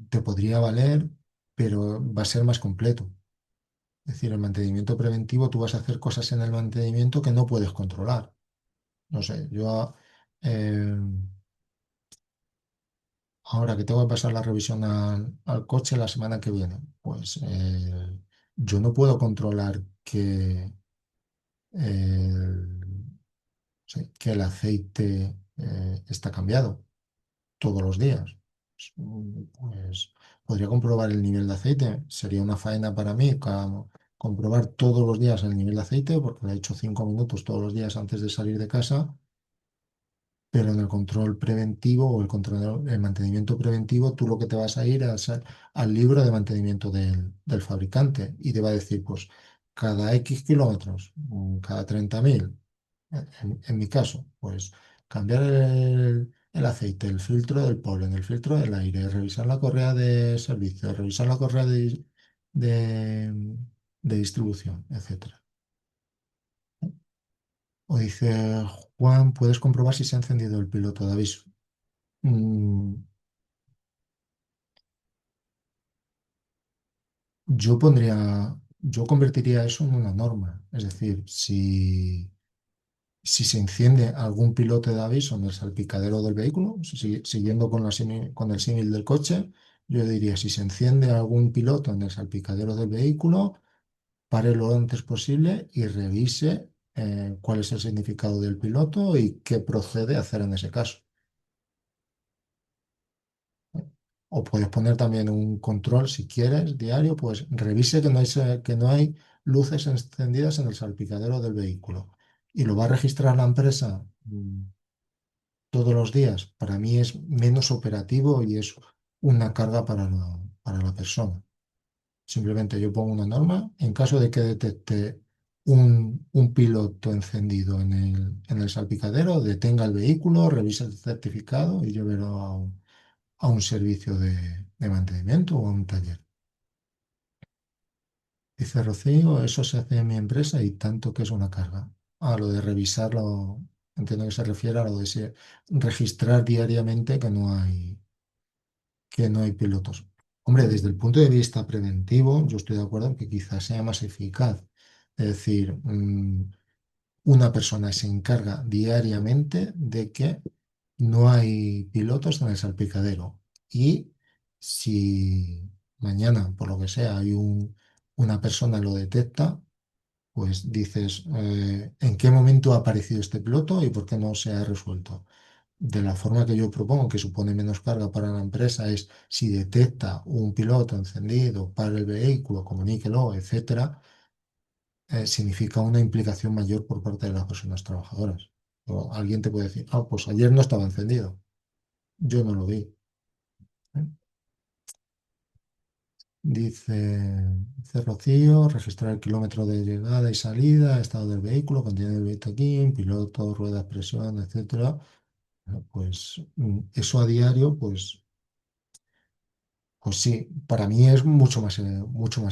te podría valer, pero va a ser más completo. Es decir, el mantenimiento preventivo, tú vas a hacer cosas en el mantenimiento que no puedes controlar. No sé, yo eh, ahora que tengo que pasar la revisión al coche la semana que viene, pues yo no puedo controlar el, sí, que el aceite está cambiado todos los días. Pues podría comprobar el nivel de aceite. Sería una faena para mí comprobar todos los días el nivel de aceite, porque lo he hecho 5 minutos todos los días antes de salir de casa. pero en el control preventivo o el mantenimiento preventivo, tú lo que te vas a ir es al libro de mantenimiento del fabricante y te va a decir, pues, cada X kilómetros, cada 30.000, en mi caso, pues, cambiar el aceite, el filtro del polen, el filtro del aire, revisar la correa de servicio, revisar la correa de, de distribución, etcétera. O dice, Juan, ¿puedes comprobar si se ha encendido el piloto de aviso? Mm, yo convertiría eso en una norma. Es decir, si se enciende algún piloto de aviso en el salpicadero del vehículo, siguiendo con el símil del coche, yo diría, si se enciende algún piloto en el salpicadero del vehículo, pare lo antes posible y revise cuál es el significado del piloto y qué procede a hacer en ese caso. O puedes poner también un control, si quieres, diario, pues revise que no hay luces encendidas en el salpicadero del vehículo. Y lo va a registrar la empresa todos los días. Para mí es menos operativo y es una carga para la persona. Simplemente yo pongo una norma. En caso de que detecte un piloto encendido en el salpicadero, detenga el vehículo, revise el certificado y llévelo a un servicio de mantenimiento o a un taller. Dice Rocío, eso se hace en mi empresa y tanto que es una carga. A lo de revisarlo, entiendo que se refiere a lo de registrar diariamente que no hay pilotos. Hombre, desde el punto de vista preventivo, yo estoy de acuerdo en que quizás sea más eficaz. Es decir, una persona se encarga diariamente de que no hay pilotos en el salpicadero. Y si mañana, por lo que sea, una persona lo detecta, pues dices, ¿en qué momento ha aparecido este piloto y por qué no se ha resuelto? De la forma que yo propongo, que supone menos carga para la empresa, es si detecta un piloto encendido para el vehículo, comuníquelo, etcétera, significa una implicación mayor por parte de las personas trabajadoras. O alguien te puede decir, ah, pues ayer no estaba encendido, yo no lo vi. ¿Eh? Dice Rocío, registrar el kilómetro de llegada y salida, estado del vehículo, contiene el boletín, piloto, ruedas, presión, etcétera. Pues eso a diario, pues sí, para mí es mucho más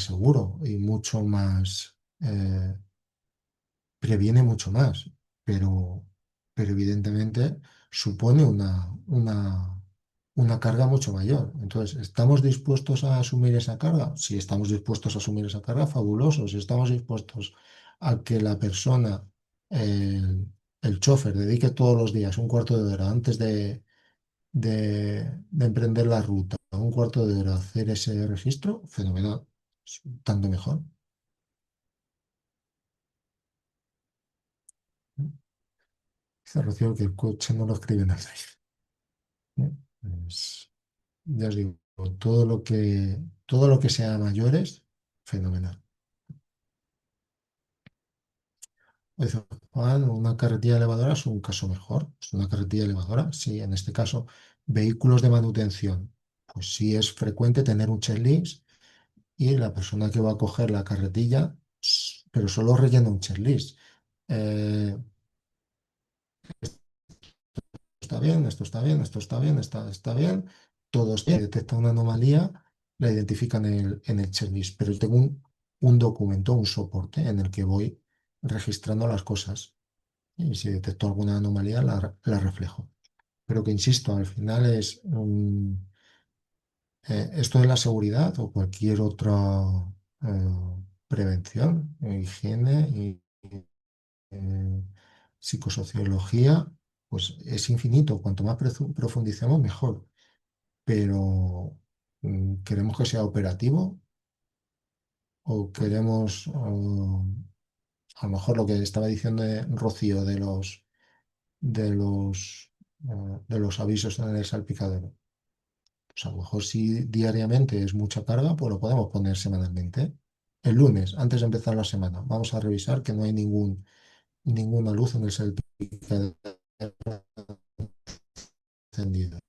seguro y mucho más, previene mucho más, pero, pero evidentemente supone una carga mucho mayor. Entonces, ¿estamos dispuestos a asumir esa carga? Si estamos dispuestos a asumir esa carga, fabuloso. Si estamos dispuestos a que la persona, el, el chofer, dedique todos los días un cuarto de hora antes de emprender la ruta, un cuarto de hora hacer ese registro, fenomenal, tanto mejor. Dice Rocío que el coche no lo escribe en el drive. Pues, ya os digo, todo lo que sea mayores, fenomenal. Dice Juan, una carretilla elevadora es un caso mejor. Es una carretilla elevadora, sí, en este caso, vehículos de manutención. Pues sí es frecuente tener un checklist y la persona que va a coger la carretilla, pero solo rellena un checklist. Eh, está bien, esto está bien, esto está bien, está bien, todo está bien. Detecta una anomalía, la identifican en el checklist, pero yo tengo un documento, un soporte en el que voy registrando las cosas y si detecto alguna anomalía la reflejo. Pero que insisto, al final es esto de la seguridad o cualquier otra prevención, higiene y eh, psicosociología, pues es infinito. Cuanto más profundicemos, mejor. Pero ¿queremos que sea operativo o queremos, a lo mejor lo que estaba diciendo Rocío de los avisos en el salpicadero? Pues a lo mejor si diariamente es mucha carga, pues lo podemos poner semanalmente. El lunes, antes de empezar la semana, vamos a revisar que no hay ninguna luz en el salpicadero encendido.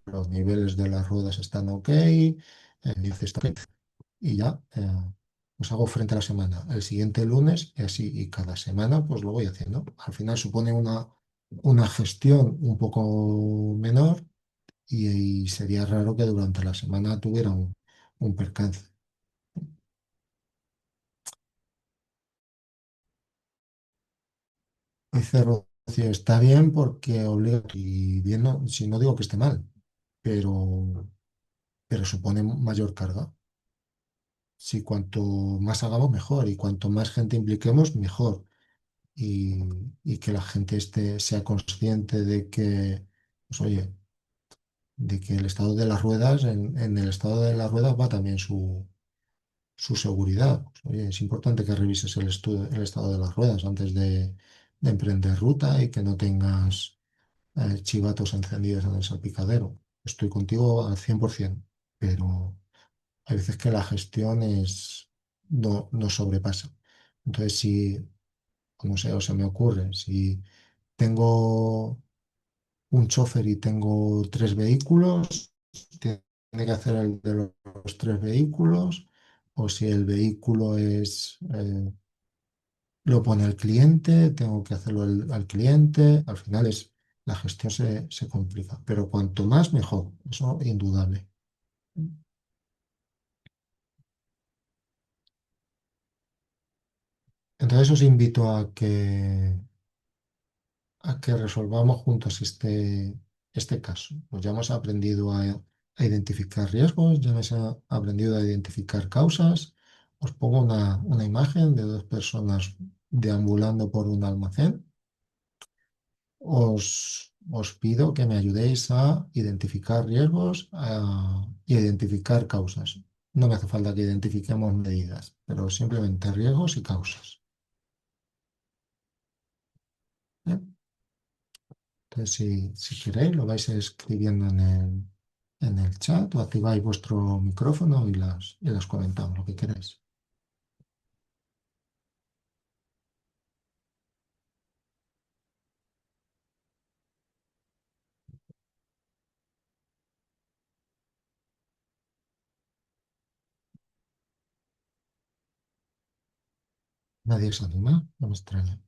Los niveles de las ruedas están ok, el índice está ok, y ya pues hago frente a la semana. El siguiente lunes y así, y cada semana pues lo voy haciendo. Al final supone una gestión un poco menor y sería raro que durante la semana tuviera un percance. Dice Rocío, está bien porque obliga, y bien, si no digo que esté mal, pero, pero supone mayor carga. Si cuanto más hagamos, mejor, y cuanto más gente impliquemos, mejor. Y, y que la gente sea consciente de que, pues, oye, de que el estado de las ruedas, en el estado de las ruedas va también su seguridad. Pues, oye, es importante que revises el estado de las ruedas antes de emprender ruta y que no tengas chivatos encendidos en el salpicadero. Estoy contigo al 100%, pero hay veces que la gestión no sobrepasa. Entonces, si, no sé, o se me ocurre, si tengo un chofer y tengo tres vehículos, tiene que hacer el de los tres vehículos, o si el vehículo lo pone el cliente, tengo que hacerlo al cliente, al final la gestión se complica, pero cuanto más mejor, eso indudable. Entonces os invito a que resolvamos juntos este caso. Pues ya hemos aprendido a identificar riesgos, ya hemos aprendido a identificar causas. Os pongo una imagen de dos personas deambulando por un almacén. Os pido que me ayudéis a identificar riesgos y a identificar causas. No me hace falta que identifiquemos medidas, pero simplemente riesgos y causas. ¿Bien? Entonces, si queréis, lo vais escribiendo en el chat o activáis vuestro micrófono y las comentamos, lo que queráis. Nadie se anima, no me extraña.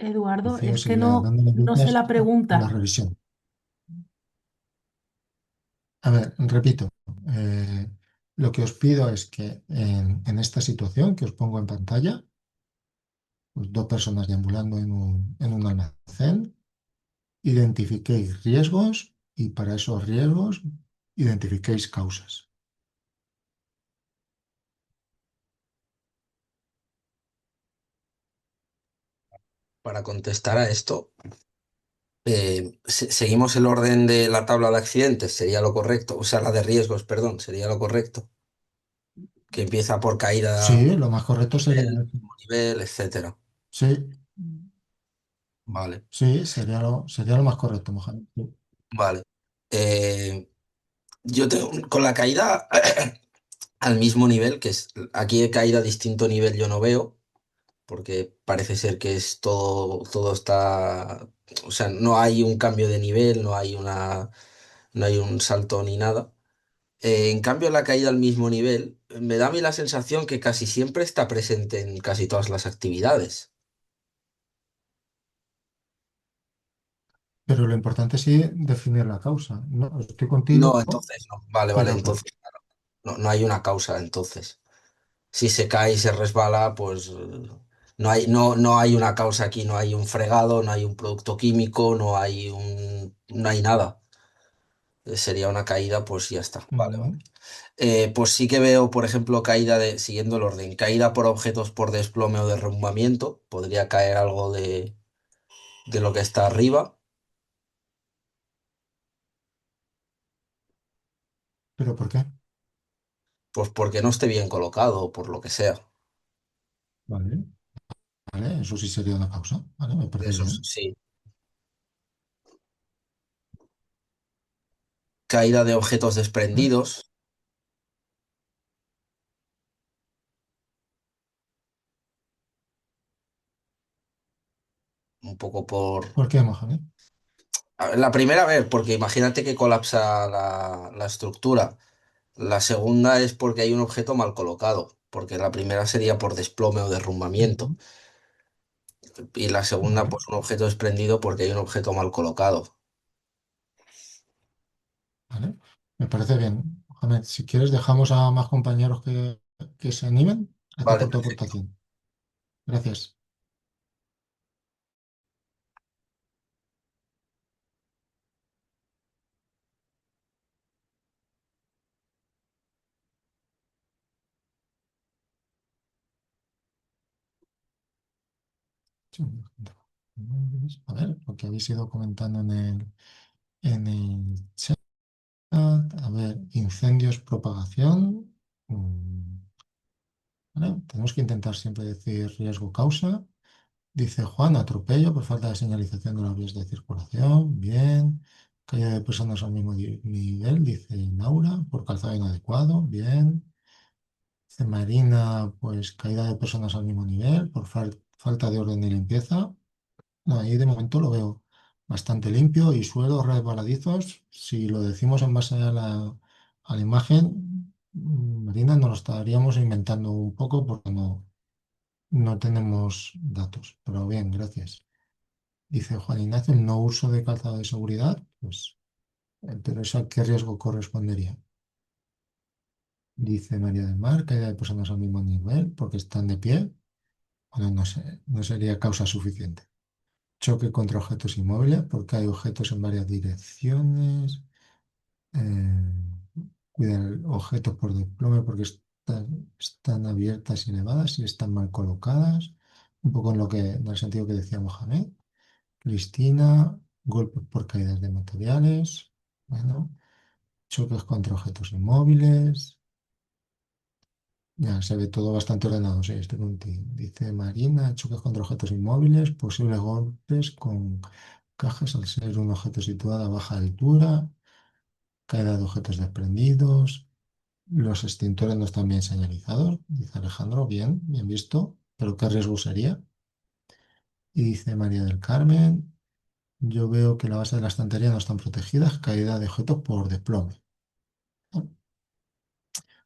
Eduardo, Rocío es que seguirá no, dándome no sé vueltas la a la pregunta. revisión. A ver, repito, eh, lo que os pido es que en esta situación que os pongo en pantalla, pues, dos personas deambulando en un almacén, identifiquéis riesgos y para esos riesgos identifiquéis causas. Para contestar a esto, seguimos el orden de la tabla de accidentes, sería lo correcto, o sea, la de riesgos, perdón, sería lo correcto, que empieza por caída, Sí, lo más correcto sería nivel, eso. nivel, etcétera. Sí, Vale, sí, sería lo más correcto, Mohamed. Sí. vale. Eh, yo tengo con la caída al mismo nivel, que es aquí de caída a distinto nivel yo no veo, porque parece ser que es todo está, o sea, no hay un cambio de nivel, no hay un salto ni nada. En cambio, la caída al mismo nivel me da a mí la sensación que casi siempre está presente en casi todas las Pero lo importante es sí definir la causa. No, estoy No, contigo, entonces no. Vale, vale, pero claro. entonces no hay una causa, entonces. Si se cae y se resbala, pues no hay una causa aquí, no hay un fregado, no hay un producto químico, no hay nada. Sería una caída, pues ya está. Vale, vale. Mm, Pues sí que veo, por ejemplo, siguiendo el orden, caída por objetos por desplome o derrumbamiento. Podría caer algo de lo que está arriba, ¿Pero por qué? pues porque no esté bien colocado o por lo que sea. Vale, vale, eso sí sería una causa. Vale, me parece Eso bien. sí. caída de objetos desprendidos, un poco por... ¿Por qué, Mohamed? A ver, la primera vez, porque imagínate que colapsa la estructura. La segunda es porque hay un objeto mal colocado, porque la primera sería por desplome o derrumbamiento. Ujú. Y la segunda, Vale, pues un objeto desprendido porque hay un objeto mal colocado. vale. Me parece bien. Mohamed, si quieres, dejamos a más compañeros que se animen. Gracias Vale, por tu perfecto. aportación. Gracias. A ver, lo que habéis ido comentando en el chat. A ver, incendios, propagación. Mm, ¿Vale? Tenemos que intentar siempre decir riesgo causa. Dice Juan, atropello por falta de señalización de las vías de circulación. Bien. Caída de personas al mismo nivel, dice Laura, por calzado inadecuado. Bien. Dice Marina, pues caída de personas al mismo nivel, por falta de orden y limpieza. No, ahí de momento lo veo bastante limpio y suelos resbaladizos. Si lo decimos en base a la imagen, Marina, nos lo estaríamos inventando un poco porque no tenemos datos. Pero bien, gracias. Dice Juan Ignacio, el no uso de calzado de seguridad, pues, pero ¿eso a qué riesgo correspondería? Dice María del Mar, caída de personas al mismo nivel porque están de pie. Bueno, no sé, no sería causa suficiente. Choque contra objetos inmóviles porque hay objetos en varias direcciones. Eh, Cuidar objetos por desplome porque están abiertas y elevadas y están mal colocadas. Un poco en el sentido que decía Mohamed. Cristina, golpes por caídas de materiales. Bueno, choques contra objetos inmóviles. Ya se ve todo bastante ordenado, sí, estoy contigo. Dice Marina, choques contra objetos inmóviles, posibles golpes con cajas al ser un objeto situado a baja altura, caída de objetos desprendidos, los extintores no están bien señalizados, dice Alejandro, bien, bien visto, pero ¿qué riesgo sería? Y dice María del Carmen, yo veo que la base de la estantería no están protegidas, caída de objetos por desplome. Bueno,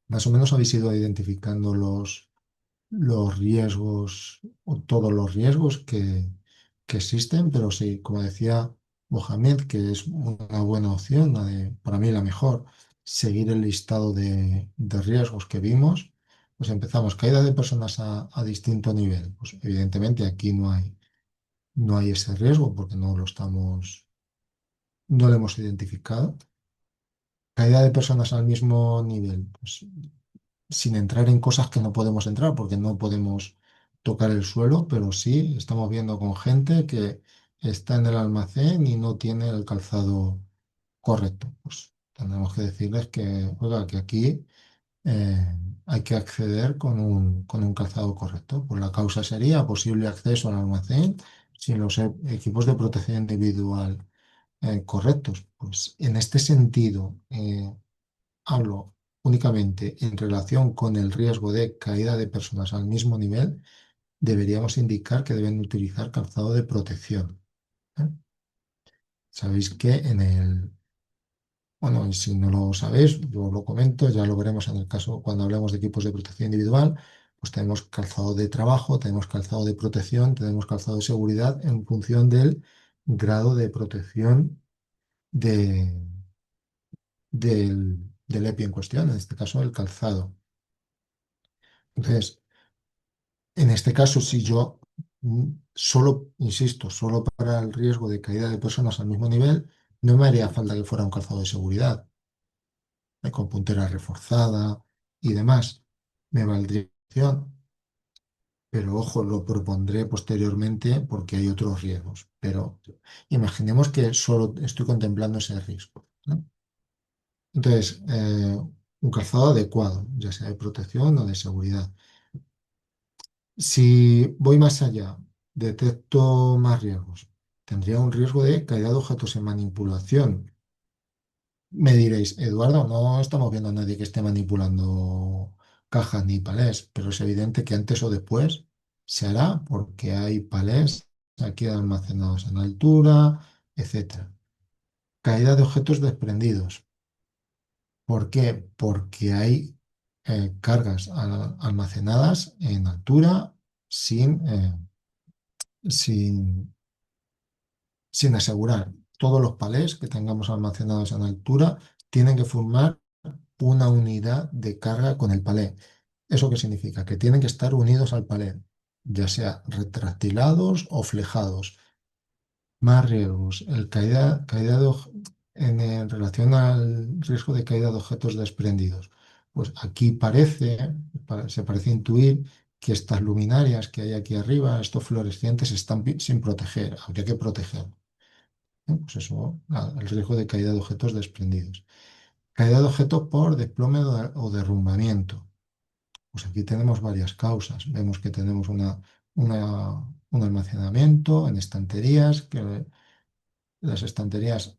más o menos habéis ido identificando los riesgos o todos los riesgos que existen, pero sí, como decía Mohamed, que es una buena opción, para mí la mejor, seguir el listado de riesgos que vimos, pues empezamos, caída de personas a distinto nivel. Pues evidentemente aquí no hay ese riesgo porque no lo hemos identificado. Caída de personas al mismo nivel, pues sin entrar en cosas que no podemos entrar porque no podemos tocar el suelo, pero sí estamos viendo con gente que está en el almacén y no tiene el calzado correcto. Pues tendremos que decirles que, oiga, que aquí hay que acceder con un calzado correcto. Pues la causa sería posible acceso al almacén sin los equipos de protección individual correctos. Pues en este sentido, hablo únicamente en relación con el riesgo de caída de personas al mismo nivel, deberíamos indicar que deben utilizar calzado de protección. ¿Eh? Sabéis que bueno, y si no lo sabéis, yo lo comento, ya lo veremos en el caso cuando hablemos de equipos de protección individual, pues tenemos calzado de trabajo, tenemos calzado de protección, tenemos calzado de seguridad en función del grado de protección de, del EPI en cuestión, en este caso el calzado. Entonces, en este caso, si yo solo, insisto, solo para el riesgo de caída de personas al mismo nivel, no me haría falta que fuera un calzado de seguridad, con puntera reforzada y demás. Me valdría opción, pero ojo, lo propondré posteriormente porque hay otros riesgos. Pero imaginemos que solo estoy contemplando ese riesgo, ¿no? Entonces, un calzado adecuado, ya sea de protección o de seguridad. Si voy más allá, detecto más riesgos. Tendría un riesgo de caída de objetos en manipulación. Me diréis, Eduardo, no estamos viendo a nadie que esté manipulando cajas ni palés, pero es evidente que antes o después se hará porque hay palés aquí almacenados en altura, etcétera. Caída de objetos desprendidos. ¿Por qué? Porque hay cargas almacenadas en altura sin, sin asegurar. Todos los palés que tengamos almacenados en altura tienen que formar una unidad de carga con el palé. ¿Eso qué significa? Que tienen que estar unidos al palé, ya sea retractilados o flejados. Más riesgos. En relación al riesgo de caída de objetos desprendidos. Pues aquí se parece intuir que estas luminarias que hay aquí arriba, estos fluorescentes, están sin proteger. Habría que proteger. Pues eso, nada, el riesgo de caída de objetos desprendidos. Caída de objetos por desplome o derrumbamiento. Pues aquí tenemos varias causas. Vemos que tenemos un almacenamiento en estanterías, que las estanterías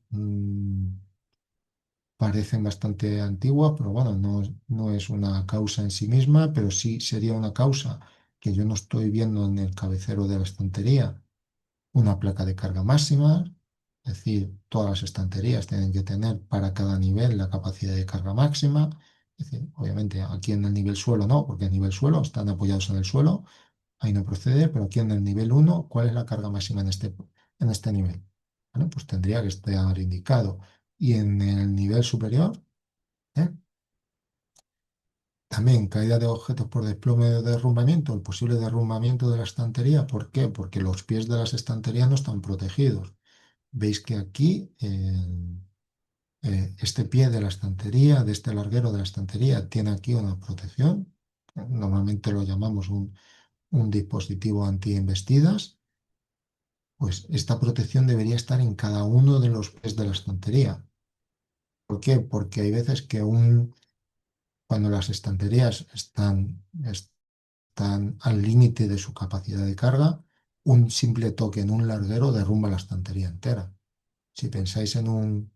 parecen bastante antiguas, pero bueno, no es una causa en sí misma, pero sí sería una causa que yo no estoy viendo en el cabecero de la estantería, una placa de carga máxima, es decir, todas las estanterías tienen que tener para cada nivel la capacidad de carga máxima. Es decir, obviamente aquí en el nivel suelo no, porque el nivel suelo están apoyados en el suelo, ahí no procede, pero aquí en el nivel uno, ¿cuál es la carga máxima en este nivel? Bueno, pues tendría que estar indicado. Y en el nivel superior, ¿eh? También caída de objetos por desplome o derrumbamiento, el posible derrumbamiento de la estantería. ¿Por qué? Porque los pies de las estanterías no están protegidos. Veis que aquí este pie de la estantería, de este larguero de la estantería, tiene aquí una protección. Normalmente lo llamamos un dispositivo anti-embestidas. Pues esta protección debería estar en cada uno de los pies de la estantería. ¿Por qué? Porque hay veces que cuando las estanterías están al límite de su capacidad de carga, un simple toque en un larguero derrumba la estantería entera. Si pensáis en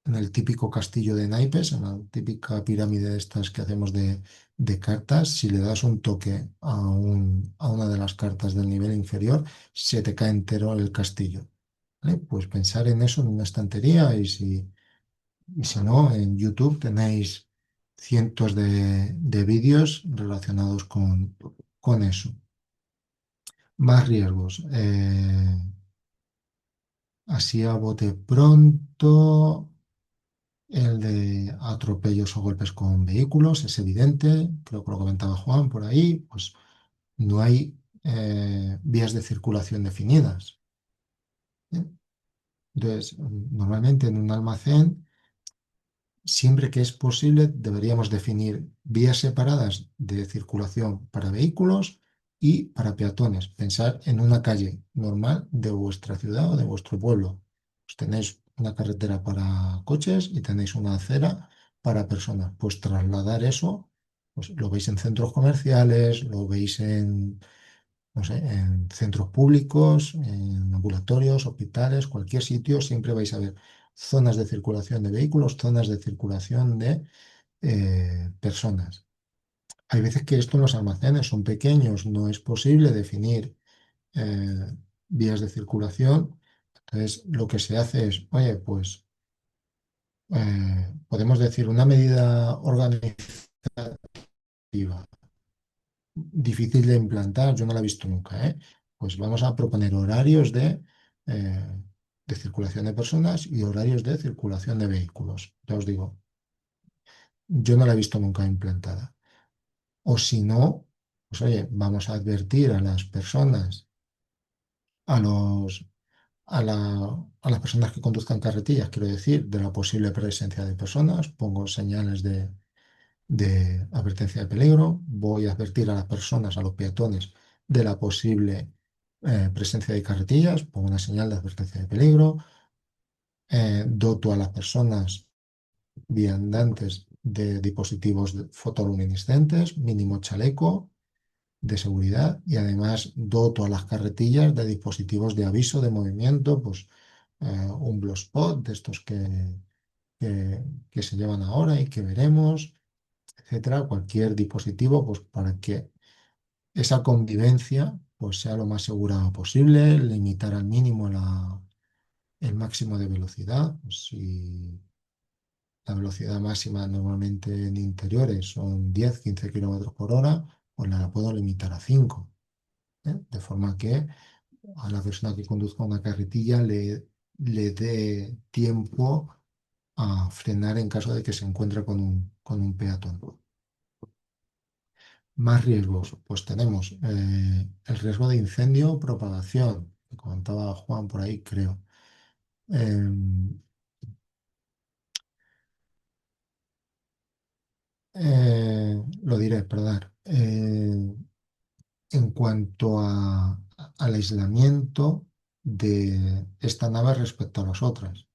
el típico castillo de naipes, en la típica pirámide de estas que hacemos de cartas, si le das un toque a una de las cartas del nivel inferior, se te cae entero el castillo. ¿Vale? Pues pensar en eso en una estantería y si no, en YouTube tenéis cientos de vídeos relacionados con eso. Más riesgos. Así a bote pronto, el de atropellos o golpes con vehículos es evidente, creo que lo comentaba Juan por ahí, pues no hay vías de circulación definidas. ¿Eh? Entonces, normalmente en un almacén siempre que es posible, deberíamos definir vías separadas de circulación para vehículos y para peatones. Pensar en una calle normal de vuestra ciudad o de vuestro pueblo. Pues tenéis una carretera para coches y tenéis una acera para personas. Pues trasladar eso, pues lo veis en centros comerciales, lo veis no sé, en centros públicos, en ambulatorios, hospitales, cualquier sitio, siempre vais a ver zonas de circulación de vehículos, zonas de circulación de personas. Hay veces que esto en los almacenes son pequeños, no es posible definir eh, vías de circulación. Entonces, lo que se hace es, oye, pues podemos decir una medida organizativa difícil de implantar, yo no la he visto nunca, ¿eh? Pues vamos a proponer horarios de circulación de personas y horarios de circulación de vehículos. Ya os digo, yo no la he visto nunca implantada. O si no, pues oye, vamos a advertir a las personas, a los, a las personas que conduzcan carretillas, quiero decir, de la posible presencia de personas, pongo señales de advertencia de peligro, voy a advertir a las personas, a los peatones, de la posible presencia de carretillas, pongo una señal de advertencia de peligro, doto a las personas viandantes de dispositivos fotoluminiscentes, mínimo chaleco de seguridad y además doto a las carretillas de dispositivos de aviso de movimiento, pues un blue spot de estos que se llevan ahora y que veremos, etcétera, cualquier dispositivo, pues para que esa convivencia pues sea lo más segura posible, limitar al mínimo el máximo de velocidad. Pues, si la velocidad máxima normalmente en interiores son 10-15 km/h, pues la puedo limitar a 5, ¿eh? De forma que a la persona que conduzca una carretilla le dé tiempo a frenar en caso de que se encuentre con un peatón. Más riesgos, pues tenemos el riesgo de incendio, propagación, que comentaba Juan por ahí, creo. Em, lo diré, perdón. En cuanto al aislamiento de esta nave respecto a las otras.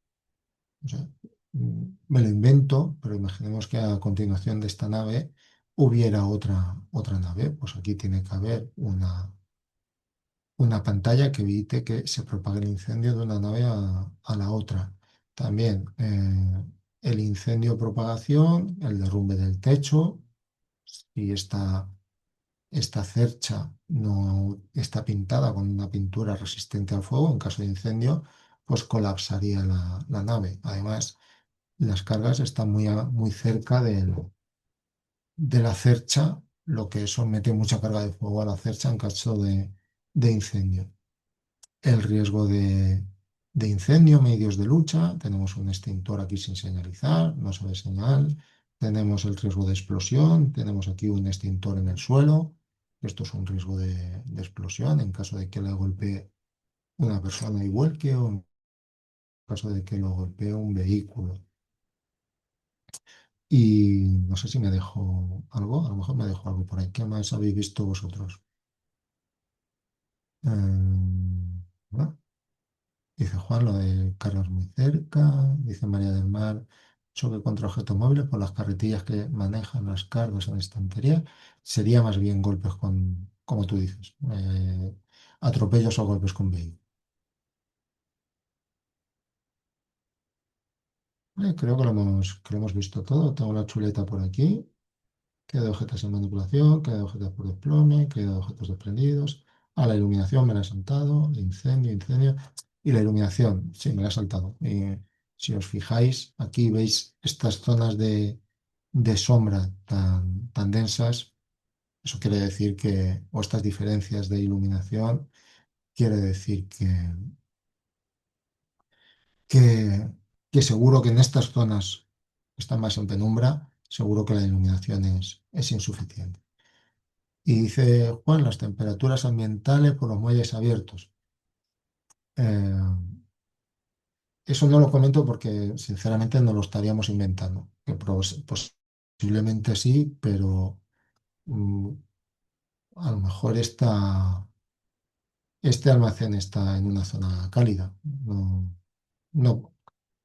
O sea, me lo invento, pero imaginemos que a continuación de esta nave hubiera otra nave. Pues aquí tiene que haber una pantalla que evite que se propague el incendio de una nave a la otra. También el incendio propagación, el derrumbe del techo, si esta cercha no está pintada con una pintura resistente al fuego, en caso de incendio, pues colapsaría la nave. Además, las cargas están muy cerca de la cercha, lo que somete mucha carga de fuego a la cercha en caso de incendio. El riesgo de incendio, medios de lucha, tenemos un extintor aquí sin señalizar, no se ve señal, tenemos el riesgo de explosión, tenemos aquí un extintor en el suelo, esto es un riesgo de explosión en caso de que le golpee una persona y vuelque o en caso de que lo golpee un vehículo. Y no sé si me dejo algo, a lo mejor me dejo algo por ahí. ¿Qué más habéis visto vosotros? ¿No? Dice Juan, lo de carros muy cerca. Dice María del Mar, choque contra objetos móviles por las carretillas que manejan las cargas en estantería. Sería más bien golpes como tú dices, atropellos o golpes con vehículos. Creo que lo hemos visto todo. Tengo la chuleta por aquí. Queda de objetos en manipulación, queda de objetos por desplome, queda de objetos desprendidos. A la iluminación me la he saltado, incendio. Y la iluminación, sí, me la he saltado. Si os fijáis, aquí veis estas zonas de sombra tan densas. Eso quiere decir o estas diferencias de iluminación, quiere decir que, que seguro que en estas zonas que están más en penumbra, seguro que la iluminación es insuficiente. Y dice Juan, las temperaturas ambientales por los muelles abiertos. Eh, Eso no lo comento porque sinceramente no lo estaríamos inventando. Que posiblemente sí, pero mm, a lo mejor este almacén está en una zona cálida. No,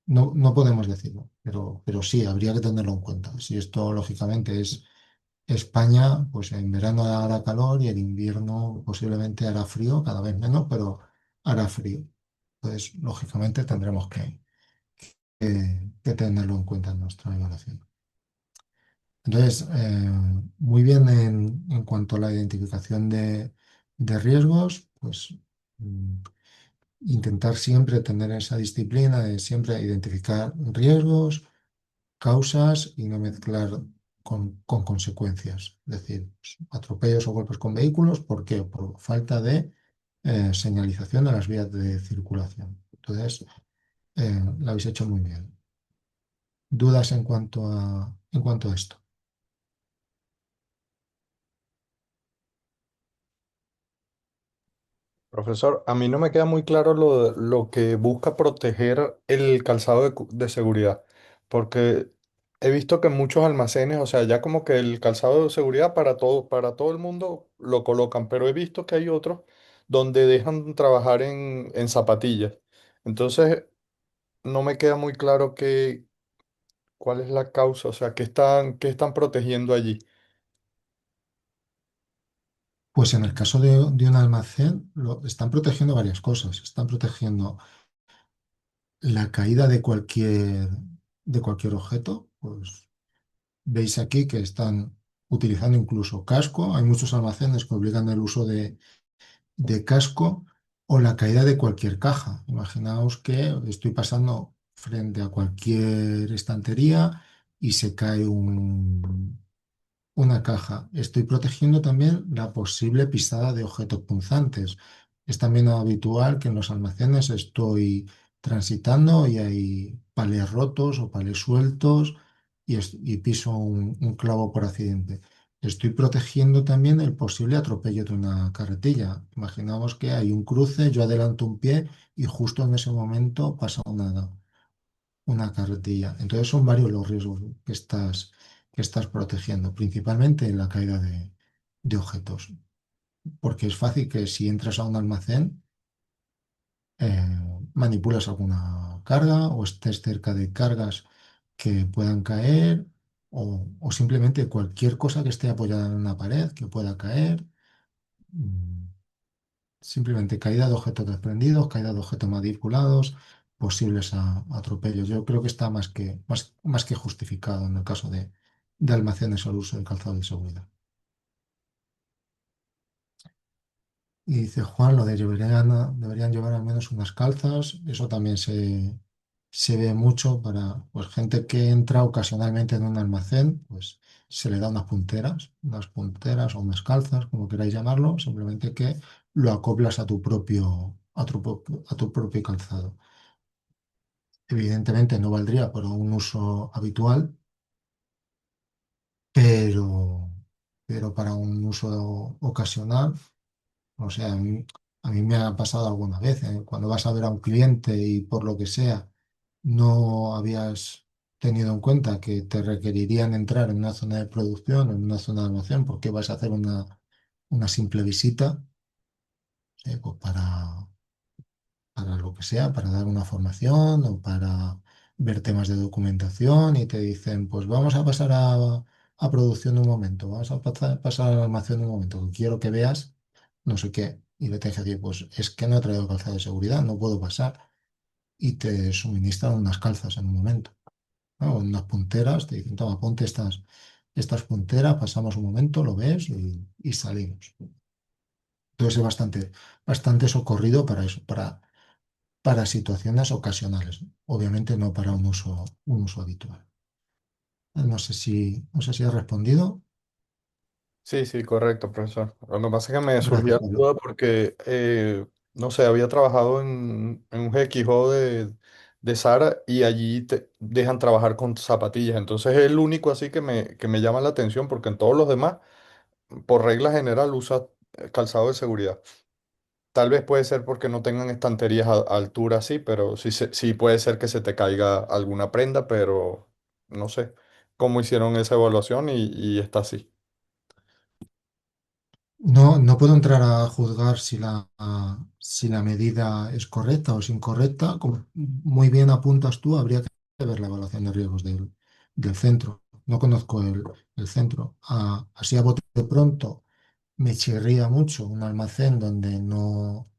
no, no podemos decirlo, pero sí, habría que tenerlo en cuenta. Si esto lógicamente es España, pues en verano hará calor y en invierno posiblemente hará frío, cada vez menos, pero hará frío. Entonces, lógicamente tendremos que tenerlo en cuenta en nuestra evaluación. Entonces, muy bien en cuanto a la identificación de riesgos, pues intentar siempre tener esa disciplina de siempre identificar riesgos, causas y no mezclar con consecuencias. Es decir, pues, atropellos o golpes con vehículos, ¿por qué? Por falta de señalización de las vías de circulación. Entonces, lo habéis hecho muy bien. ¿Dudas en cuanto a esto? Profesor, a mí no me queda muy claro lo que busca proteger el calzado de seguridad, porque he visto que en muchos almacenes, o sea, ya como que el calzado de seguridad para todo el mundo lo colocan, pero he visto que hay otros donde dejan trabajar en zapatillas. Entonces, no me queda muy claro cuál es la causa, o sea, qué están protegiendo allí. Pues en el caso de un almacén, están protegiendo varias cosas. Están protegiendo la caída de cualquier objeto, pues veis aquí que están utilizando incluso casco. Hay muchos almacenes que obligan el uso de casco o la caída de cualquier caja. Imaginaos que estoy pasando frente a cualquier estantería y se cae una caja. Estoy protegiendo también la posible pisada de objetos punzantes. Es también habitual que en los almacenes estoy transitando y hay palés rotos o palés sueltos y piso un clavo por accidente. Estoy protegiendo también el posible atropello de una carretilla. Imaginamos que hay un cruce, yo adelanto un pie y justo en ese momento pasa una carretilla. Entonces son varios los riesgos que estás protegiendo, principalmente la caída de objetos, porque es fácil que si entras a un almacén, manipulas alguna carga o estés cerca de cargas que puedan caer o simplemente cualquier cosa que esté apoyada en una pared que pueda caer. Mm, Simplemente caída de objetos desprendidos, caída de objetos manipulados, posibles atropellos. Yo creo que está más que justificado en el caso de almacenes al uso de calzado de seguridad. Y dice Juan, lo de deberían llevar al menos unas calzas. Eso también se ve mucho para pues, gente que entra ocasionalmente en un almacén, pues se le da unas punteras o unas calzas, como queráis llamarlo, simplemente que lo acoplas a tu propio calzado. Evidentemente no valdría para un uso habitual, pero, pero para un uso ocasional, o sea, a mí me ha pasado alguna vez, cuando vas a ver a un cliente y por lo que sea no habías tenido en cuenta que te requerirían entrar en una zona de producción o en una zona de almacén porque vas a hacer una simple visita, pues para lo que sea, para dar una formación o para ver temas de documentación y te dicen, pues vamos a pasar a producción un momento, vamos a pasar al almacén un momento, que quiero que veas no sé qué. Y le tienes que decir, pues es que no he traído calzado de seguridad, no puedo pasar. Y te suministran unas calzas en un momento, ¿no? Unas punteras, te dicen, toma, ponte estas punteras, pasamos un momento, lo ves y salimos. Entonces es bastante socorrido para eso, para situaciones ocasionales, obviamente no para un uso habitual. No sé si he respondido. Sí, sí, correcto, profesor. Lo que pasa es que me surgió Gracias, la Pablo. duda porque, no sé, había trabajado en un GXO de Zara y allí te dejan trabajar con zapatillas. Entonces es el único así que me llama la atención porque en todos los demás, por regla general, usa calzado de seguridad. Tal vez puede ser porque no tengan estanterías a altura así, pero sí, sí puede ser que se te caiga alguna prenda, pero no sé cómo hicieron esa evaluación y está así. No puedo entrar a juzgar si la medida es correcta o es incorrecta. Como muy bien apuntas tú, habría que ver la evaluación de riesgos del centro. No conozco el centro. Así a bote de pronto me chirría mucho un almacén donde no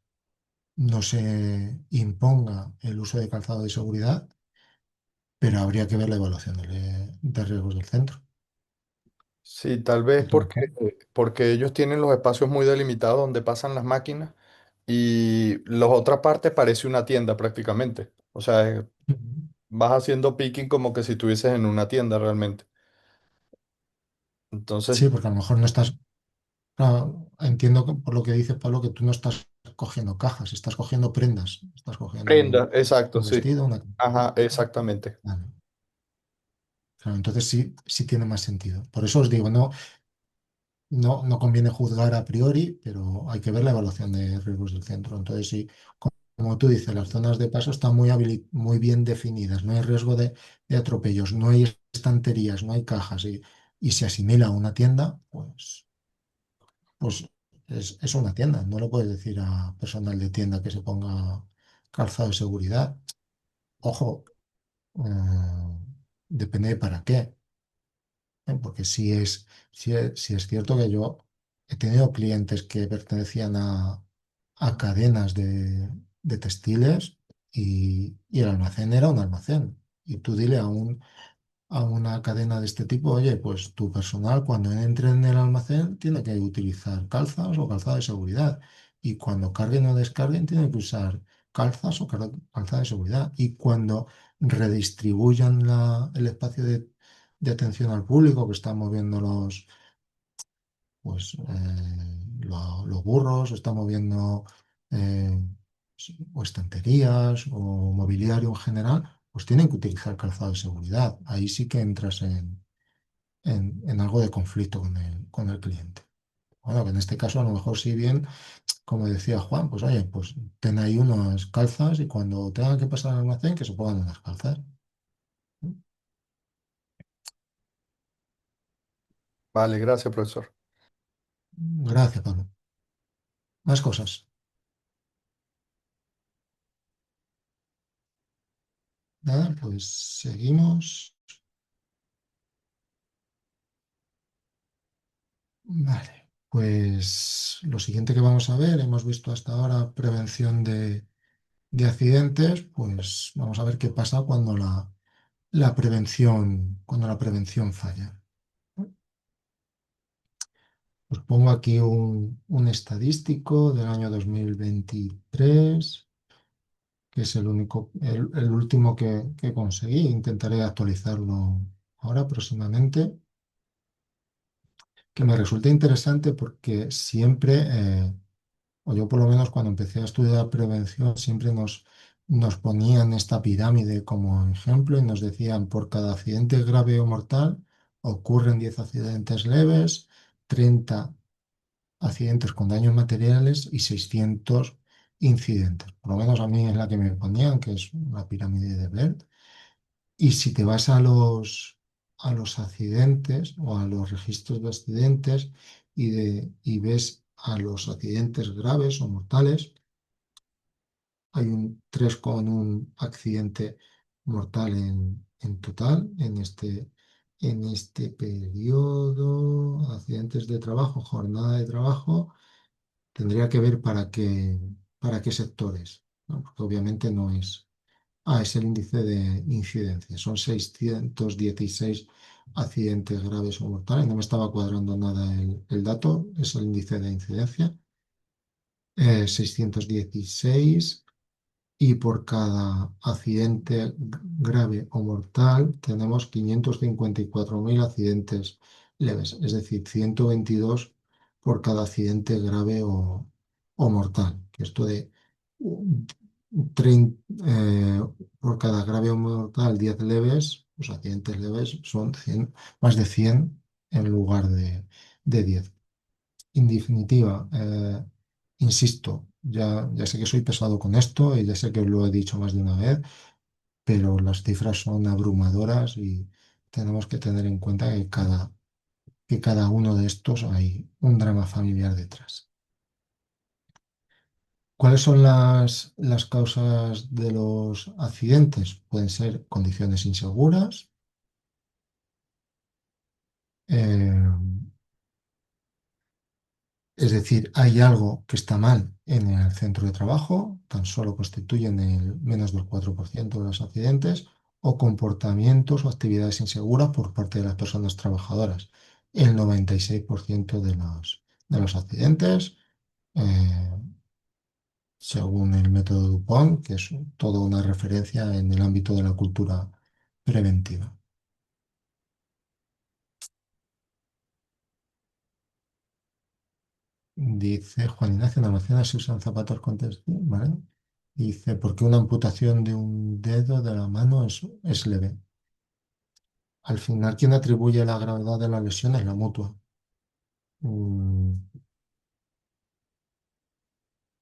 se imponga el uso de calzado de seguridad, pero habría que ver la evaluación de riesgos del centro. Sí, tal vez De todas formas. porque ellos tienen los espacios muy delimitados donde pasan las máquinas y la otra parte parece una tienda prácticamente. O sea, Ujú. vas haciendo picking como que si estuvieses en una tienda realmente. Sí, Entonces, porque a lo mejor no estás. Claro, entiendo por lo que dice Pablo que tú no estás cogiendo cajas, estás cogiendo prendas, estás cogiendo prenda, exacto, un sí. vestido, una. Ajá, exactamente. Vale. Claro, entonces sí tiene más sentido. Por eso os digo, no conviene juzgar a priori, pero hay que ver la evaluación de riesgos del centro. Entonces, sí, como tú dices, las zonas de paso están muy bien definidas, no hay riesgo de atropellos, no hay estanterías, no hay cajas y se asimila a una tienda, pues es una tienda. No le puedes decir a personal de tienda que se ponga calzado de seguridad. Ojo, depende de para qué. Porque si es cierto que yo he tenido clientes que pertenecían a cadenas de textiles y el almacén era un almacén. Y tú dile a una cadena de este tipo, oye, pues tu personal cuando entre en el almacén tiene que utilizar calzas o calzado de seguridad. Y cuando carguen o descarguen tienen que usar calzas o calzado de seguridad. Y cuando redistribuyan el espacio de atención al público que están moviendo los burros, están moviendo eh, o estanterías o mobiliario en general, pues tienen que utilizar calzado de seguridad. Ahí sí que entras en algo de conflicto con el cliente. Bueno, que en este caso a lo mejor sí bien, como decía Juan, pues oye, pues ten ahí unas calzas y cuando tengan que pasar al almacén que se pongan unas calzas. Vale, gracias, profesor. Gracias, Pablo. Más cosas. Nada, pues seguimos. Vale, pues lo siguiente que vamos a ver, hemos visto hasta ahora prevención de accidentes, pues vamos a ver qué pasa cuando la prevención falla. Os pongo aquí un estadístico del año 2023, que es el último que conseguí. Intentaré actualizarlo ahora próximamente, que me resulta interesante porque siempre, o yo por lo menos cuando empecé a estudiar prevención, siempre nos ponían esta pirámide como ejemplo y nos decían, por cada accidente grave o mortal, ocurren 10 accidentes leves, 30 accidentes con daños materiales y 600 incidentes. Por lo menos a mí es la que me ponían, que es la pirámide de Bert. Y si te vas a los accidentes o a los registros de accidentes y ves a los accidentes graves o mortales, hay un 3,1 accidente mortal en total en este periodo. Accidentes de trabajo, jornada de trabajo, tendría que ver para qué sectores, ¿no? Porque obviamente no es. Es el índice de incidencia. Son 616 accidentes graves o mortales. No me estaba cuadrando nada el dato. Es el índice de incidencia. 616. Y por cada accidente grave o mortal tenemos 554.000 accidentes leves. Es decir, 122 por cada accidente grave o mortal. Que esto de um, 30, por cada grave o mortal 10 leves, los accidentes leves son 100, más de 100 en lugar de 10. En definitiva, insisto, ya sé que soy pesado con esto y ya sé que os lo he dicho más de una vez, pero las cifras son abrumadoras y tenemos que tener en cuenta que cada uno de estos hay un drama familiar detrás. ¿Cuáles son las causas de los accidentes? Pueden ser condiciones inseguras, eh, es decir, hay algo que está mal en el centro de trabajo, tan solo constituyen el menos del 4% de los accidentes, o comportamientos o actividades inseguras por parte de las personas trabajadoras. El 96% de los accidentes, eh, según el método DuPont, que es toda una referencia en el ámbito de la cultura preventiva. Dice Juan Ignacio, en Almacenas se usan zapatos con textil, ¿vale? Dice, ¿por qué una amputación de un dedo de la mano es leve? Al final, quien atribuye la gravedad de la lesión es la mutua. Mm,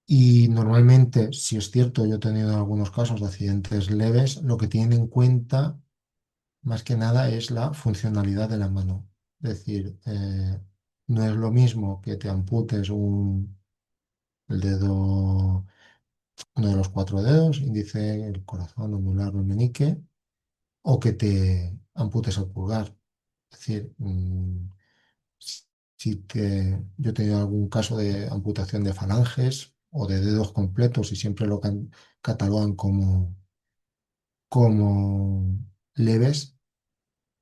Y normalmente, si es cierto, yo he tenido algunos casos de accidentes leves, lo que tienen en cuenta, más que nada, es la funcionalidad de la mano. Es decir, no es lo mismo que te amputes el dedo, uno de los cuatro dedos, índice, el corazón, anular o el meñique, o que te amputes el pulgar. Es decir, yo he tenido algún caso de amputación de falanges o de dedos completos y siempre lo catalogan como leves,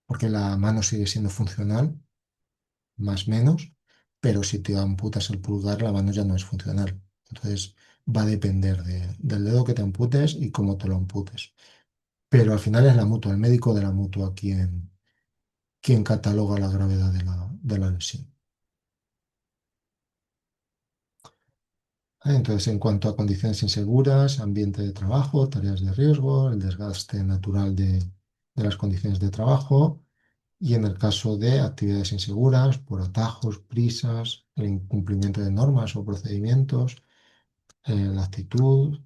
porque la mano sigue siendo funcional, más o menos, pero si te amputas el pulgar, la mano ya no es funcional. Entonces va a depender del dedo que te amputes y cómo te lo amputes. Pero al final es la mutua, el médico de la mutua quien cataloga la gravedad de la lesión. Entonces, en cuanto a condiciones inseguras, ambiente de trabajo, tareas de riesgo, el desgaste natural de las condiciones de trabajo y en el caso de actividades inseguras, por atajos, prisas, el incumplimiento de normas o procedimientos, la actitud,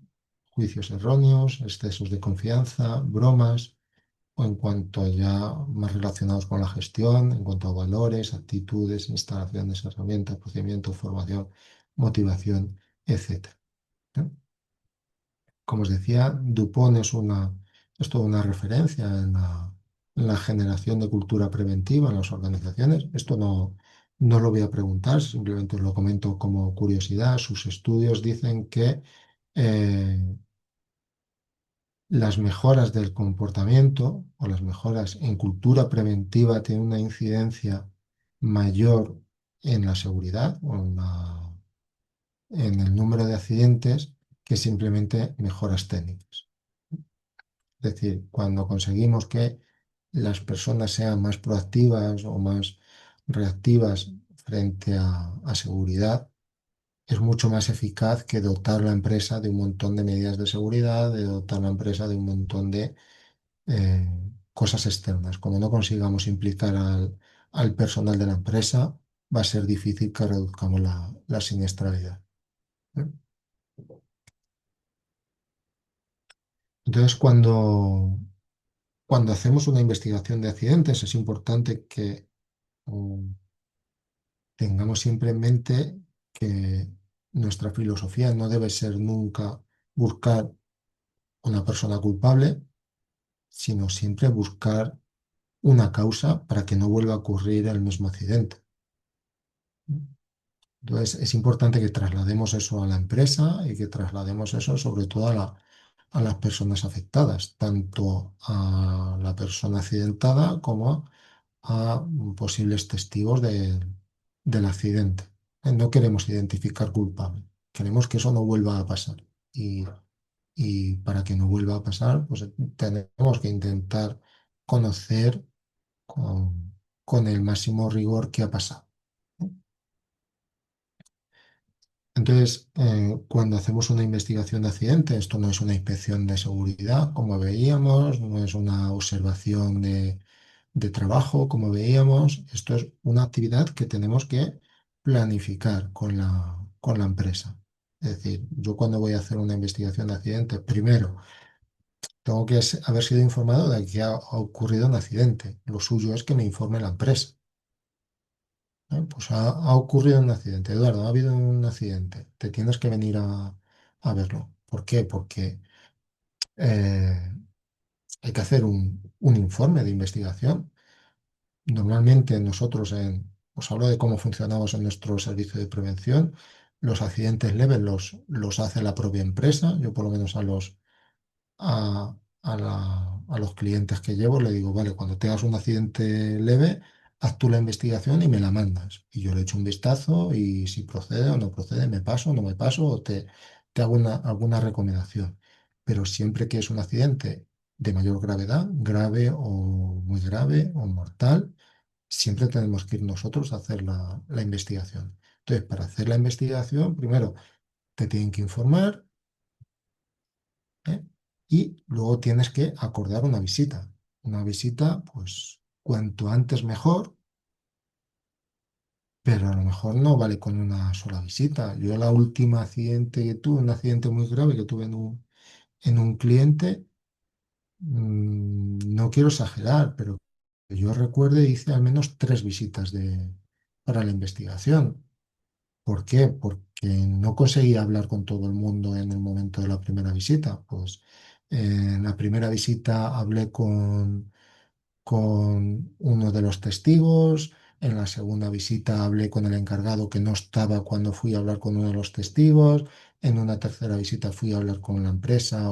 juicios erróneos, excesos de confianza, bromas, o en cuanto ya más relacionados con la gestión, en cuanto a valores, actitudes, instalaciones, herramientas, procedimientos, formación, motivación, etcétera. ¿No? Como os decía, Dupont es toda una referencia en la generación de cultura preventiva en las organizaciones. Esto no lo voy a preguntar, simplemente os lo comento como curiosidad. Sus estudios dicen que eh, las mejoras del comportamiento o las mejoras en cultura preventiva tienen una incidencia mayor en la seguridad o en el número de accidentes que simplemente mejoras técnicas. Es decir, cuando conseguimos que las personas sean más proactivas o más reactivas frente a seguridad, es mucho más eficaz que dotar la empresa de un montón de medidas de seguridad, de dotar la empresa de un montón de eh, cosas externas. Como no consigamos implicar al personal de la empresa, va a ser difícil que reduzcamos la siniestralidad. ¿Eh? Entonces, cuando hacemos una investigación de accidentes, es importante que mm, tengamos siempre en mente que nuestra filosofía no debe ser nunca buscar una persona culpable, sino siempre buscar una causa para que no vuelva a ocurrir el mismo accidente. Entonces, es importante que traslademos eso a la empresa y que traslademos eso sobre todo a las personas afectadas, tanto a la persona accidentada como a posibles testigos del accidente. No queremos identificar culpable, queremos que eso no vuelva a pasar. Y para que no vuelva a pasar, pues tenemos que intentar conocer con el máximo rigor qué ha pasado. Entonces, cuando hacemos una investigación de accidente, esto no es una inspección de seguridad, como veíamos, no es una observación de trabajo, como veíamos, esto es una actividad que tenemos que planificar con la empresa. Es decir, yo cuando voy a hacer una investigación de accidente, primero tengo que haber sido informado de que ha ocurrido un accidente. Lo suyo es que me informe la empresa. Pues ha ocurrido un accidente. Eduardo, ha habido un accidente. Te tienes que venir a verlo. ¿Por qué? Porque eh, hay que hacer un informe de investigación. Normalmente nosotros, os hablo de cómo funcionamos en nuestro servicio de prevención. Los accidentes leves los hace la propia empresa. Yo por lo menos a los clientes que llevo, le digo, vale, cuando tengas un accidente leve, haz tú la investigación y me la mandas. Y yo le echo un vistazo y si procede o no procede, me paso o no me paso o te hago alguna recomendación. Pero siempre que es un accidente de mayor gravedad, grave o muy grave o mortal, siempre tenemos que ir nosotros a hacer la investigación. Entonces, para hacer la investigación, primero te tienen que informar. ¿Eh? Y luego tienes que acordar una visita. Una visita, pues, cuanto antes mejor, pero a lo mejor no vale con una sola visita. Yo la última accidente que tuve, un accidente muy grave que tuve en un cliente, no quiero exagerar, pero que yo recuerde, hice al menos 3 visitas para la investigación. ¿Por qué? Porque no conseguía hablar con todo el mundo en el momento de la primera visita. Pues en la primera visita hablé con uno de los testigos, en la segunda visita hablé con el encargado que no estaba cuando fui a hablar con uno de los testigos, en una tercera visita fui a hablar con la empresa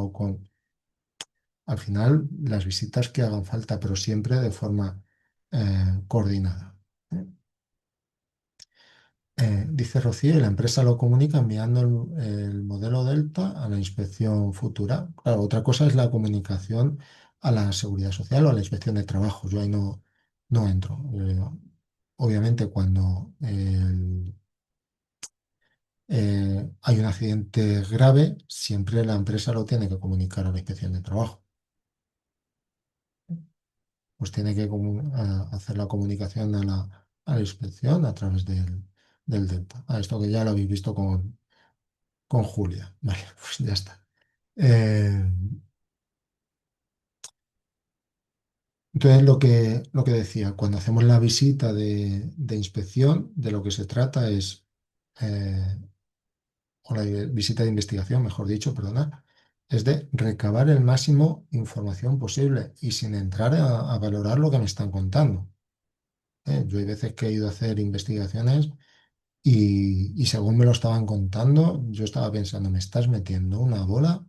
al final las visitas que hagan falta, pero siempre de forma coordinada. ¿Eh? Dice Rocío, y la empresa lo comunica enviando el modelo Delta a la inspección futura. Claro, otra cosa es la comunicación a la seguridad social o a la inspección de trabajo. Yo ahí no entro. Obviamente, cuando hay un accidente grave, siempre la empresa lo tiene que comunicar a la inspección de trabajo. Pues tiene que hacer la comunicación a la inspección a través del Delta. Esto que ya lo habéis visto con Julia. Vale, pues ya está. Eh, entonces, lo que decía, cuando hacemos la visita de inspección, de lo que se trata es, eh, o la visita de investigación, mejor dicho, perdona, es de recabar el máximo información posible y sin entrar a valorar lo que me están contando. Yo hay veces que he ido a hacer investigaciones y según me lo estaban contando, yo estaba pensando, me estás metiendo una bola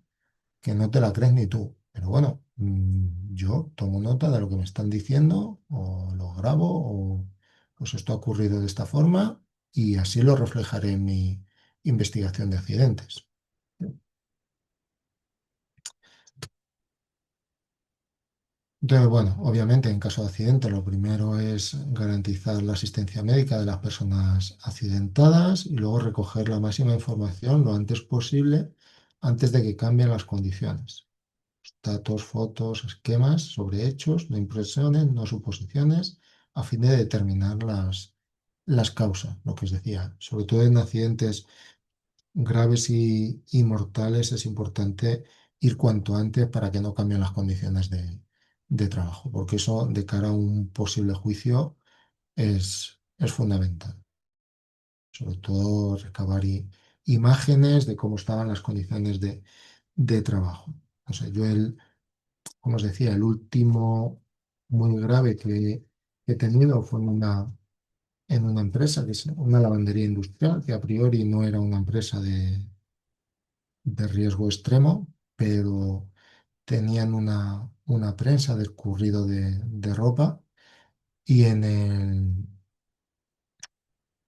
que no te la crees ni tú. Pero bueno, yo tomo nota de lo que me están diciendo o lo grabo o pues esto ha ocurrido de esta forma y así lo reflejaré en mi investigación de accidentes. Entonces, bueno, obviamente en caso de accidente lo primero es garantizar la asistencia médica de las personas accidentadas y luego recoger la máxima información lo antes posible antes de que cambien las condiciones. Datos, fotos, esquemas sobre hechos, no impresiones, no suposiciones, a fin de determinar las causas, lo que os decía. Sobre todo en accidentes graves y mortales es importante ir cuanto antes para que no cambien las condiciones de trabajo, porque eso de cara a un posible juicio es fundamental. Sobre todo recabar imágenes de cómo estaban las condiciones de trabajo. O sea, como os decía, el último muy grave que he tenido fue en una empresa, que es una lavandería industrial, que a priori no era una empresa de riesgo extremo, pero tenían una prensa de escurrido de ropa y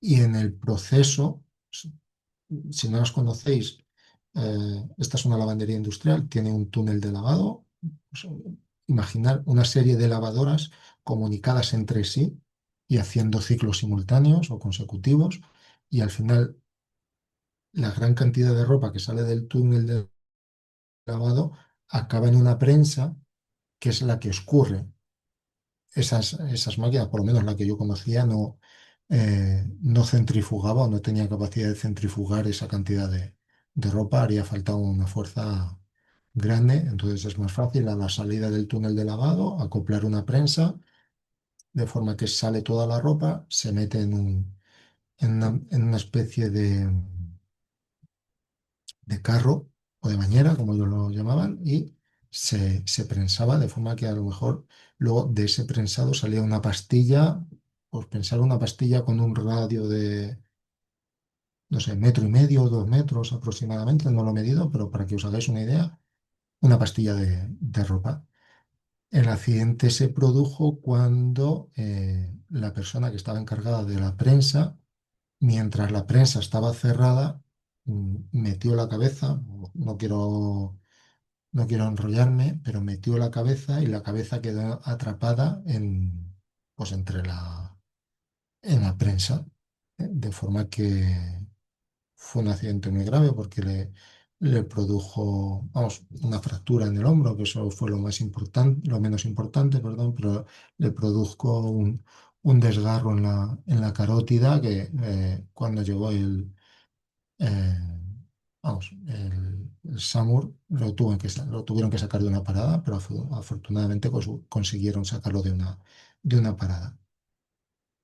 y en el proceso, si no las conocéis, esta es una lavandería industrial, tiene un túnel de lavado. Pues, imaginar una serie de lavadoras comunicadas entre sí y haciendo ciclos simultáneos o consecutivos, y al final la gran cantidad de ropa que sale del túnel de lavado acaba en una prensa que es la que escurre. Esas máquinas, por lo menos la que yo conocía, no centrifugaba o no tenía capacidad de centrifugar esa cantidad de ropa, haría falta una fuerza grande, entonces es más fácil a la salida del túnel de lavado acoplar una prensa de forma que sale toda la ropa, se mete en una especie de carro o de bañera, como ellos lo llamaban, y se prensaba de forma que a lo mejor luego de ese prensado salía una pastilla, pues pensar una pastilla con un radio de, no sé, metro y medio, 2 metros aproximadamente, no lo he medido, pero para que os hagáis una idea, una pastilla de ropa. El accidente se produjo cuando la persona que estaba encargada de la prensa, mientras la prensa estaba cerrada, metió la cabeza, no quiero enrollarme, pero metió la cabeza y la cabeza quedó atrapada pues en la prensa, de forma que fue un accidente muy grave porque le produjo, vamos, una fractura en el hombro, que eso fue lo más importante, lo menos importante, perdón, pero le produjo un desgarro en la carótida que cuando llegó eh, vamos, el SAMUR lo tuvieron que sacar de una parada, pero afortunadamente pues, consiguieron sacarlo de una parada.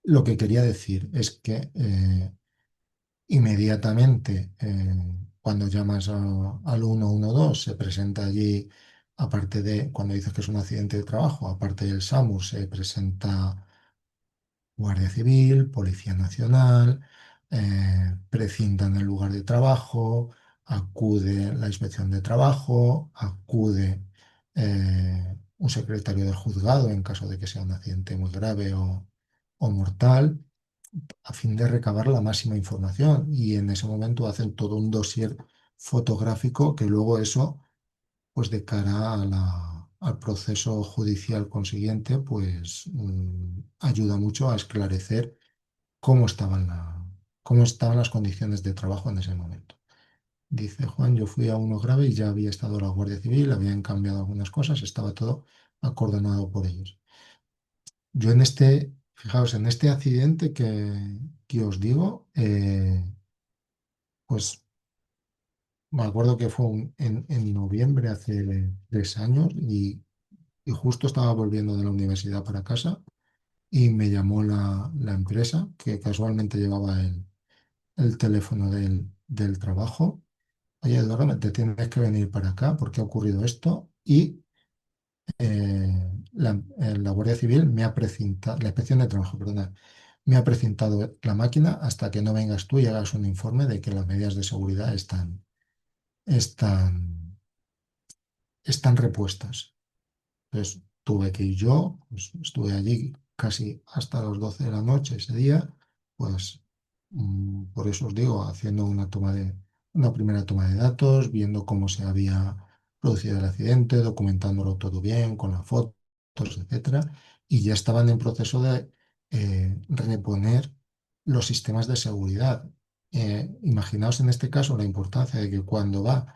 Lo que quería decir es que inmediatamente cuando llamas al 112 se presenta allí, aparte de cuando dices que es un accidente de trabajo, aparte del SAMUR, se presenta Guardia Civil, Policía Nacional, precintan el lugar de trabajo, acude la inspección de trabajo, acude un secretario del juzgado en caso de que sea un accidente muy grave o mortal, a fin de recabar la máxima información. Y en ese momento hacen todo un dossier fotográfico que luego eso, pues de cara al proceso judicial consiguiente, pues ayuda mucho a esclarecer cómo estaban las condiciones de trabajo en ese momento. Dice Juan, yo fui a uno grave y ya había estado la Guardia Civil, habían cambiado algunas cosas, estaba todo acordonado por ellos. Yo en fijaos, en este accidente que os digo, pues me acuerdo que fue en noviembre, hace 3 años, y justo estaba volviendo de la universidad para casa y me llamó la empresa, que casualmente llevaba el teléfono del trabajo. Oye, Eduardo, te tienes que venir para acá porque ha ocurrido esto y la Guardia Civil me ha precintado, la Inspección de Trabajo, perdona, me ha precintado la máquina hasta que no vengas tú y hagas un informe de que las medidas de seguridad están, están repuestas. Entonces tuve que ir yo, pues, estuve allí casi hasta las 12 de la noche ese día, pues por eso os digo, haciendo una primera toma de datos, viendo cómo se había producido el accidente, documentándolo todo bien, con las fotos, etcétera, y ya estaban en proceso de reponer los sistemas de seguridad. Imaginaos en este caso la importancia de que cuando va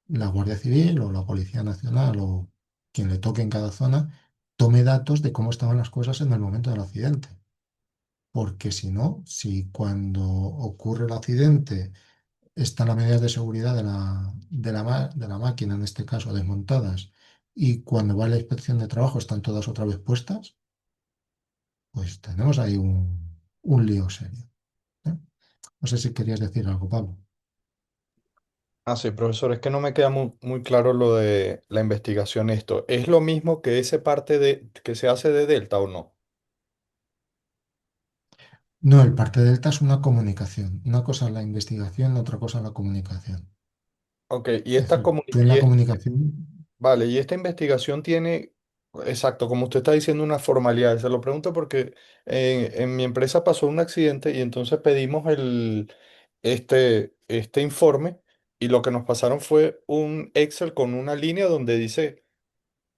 la Guardia Civil o la Policía Nacional o quien le toque en cada zona, tome datos de cómo estaban las cosas en el momento del accidente. Porque si no, si cuando ocurre el accidente están las medidas de seguridad de la máquina, en este caso, desmontadas, y cuando va la inspección de trabajo están todas otra vez puestas, pues tenemos ahí un lío serio. ¿Eh? No sé si querías decir algo, Pablo. Ah, sí, profesor, es que no me queda muy claro lo de la investigación esto. ¿Es lo mismo que ese parte que se hace de Delta o no? No, el parte delta es una comunicación. Una cosa es la investigación, otra cosa es la comunicación. Ok, y Es esta decir, tú en la comunicación, vale, y esta investigación tiene, exacto, como usted está diciendo, una formalidad. Se lo pregunto porque en mi empresa pasó un accidente y entonces pedimos este informe y lo que nos pasaron fue un Excel con una línea donde dice,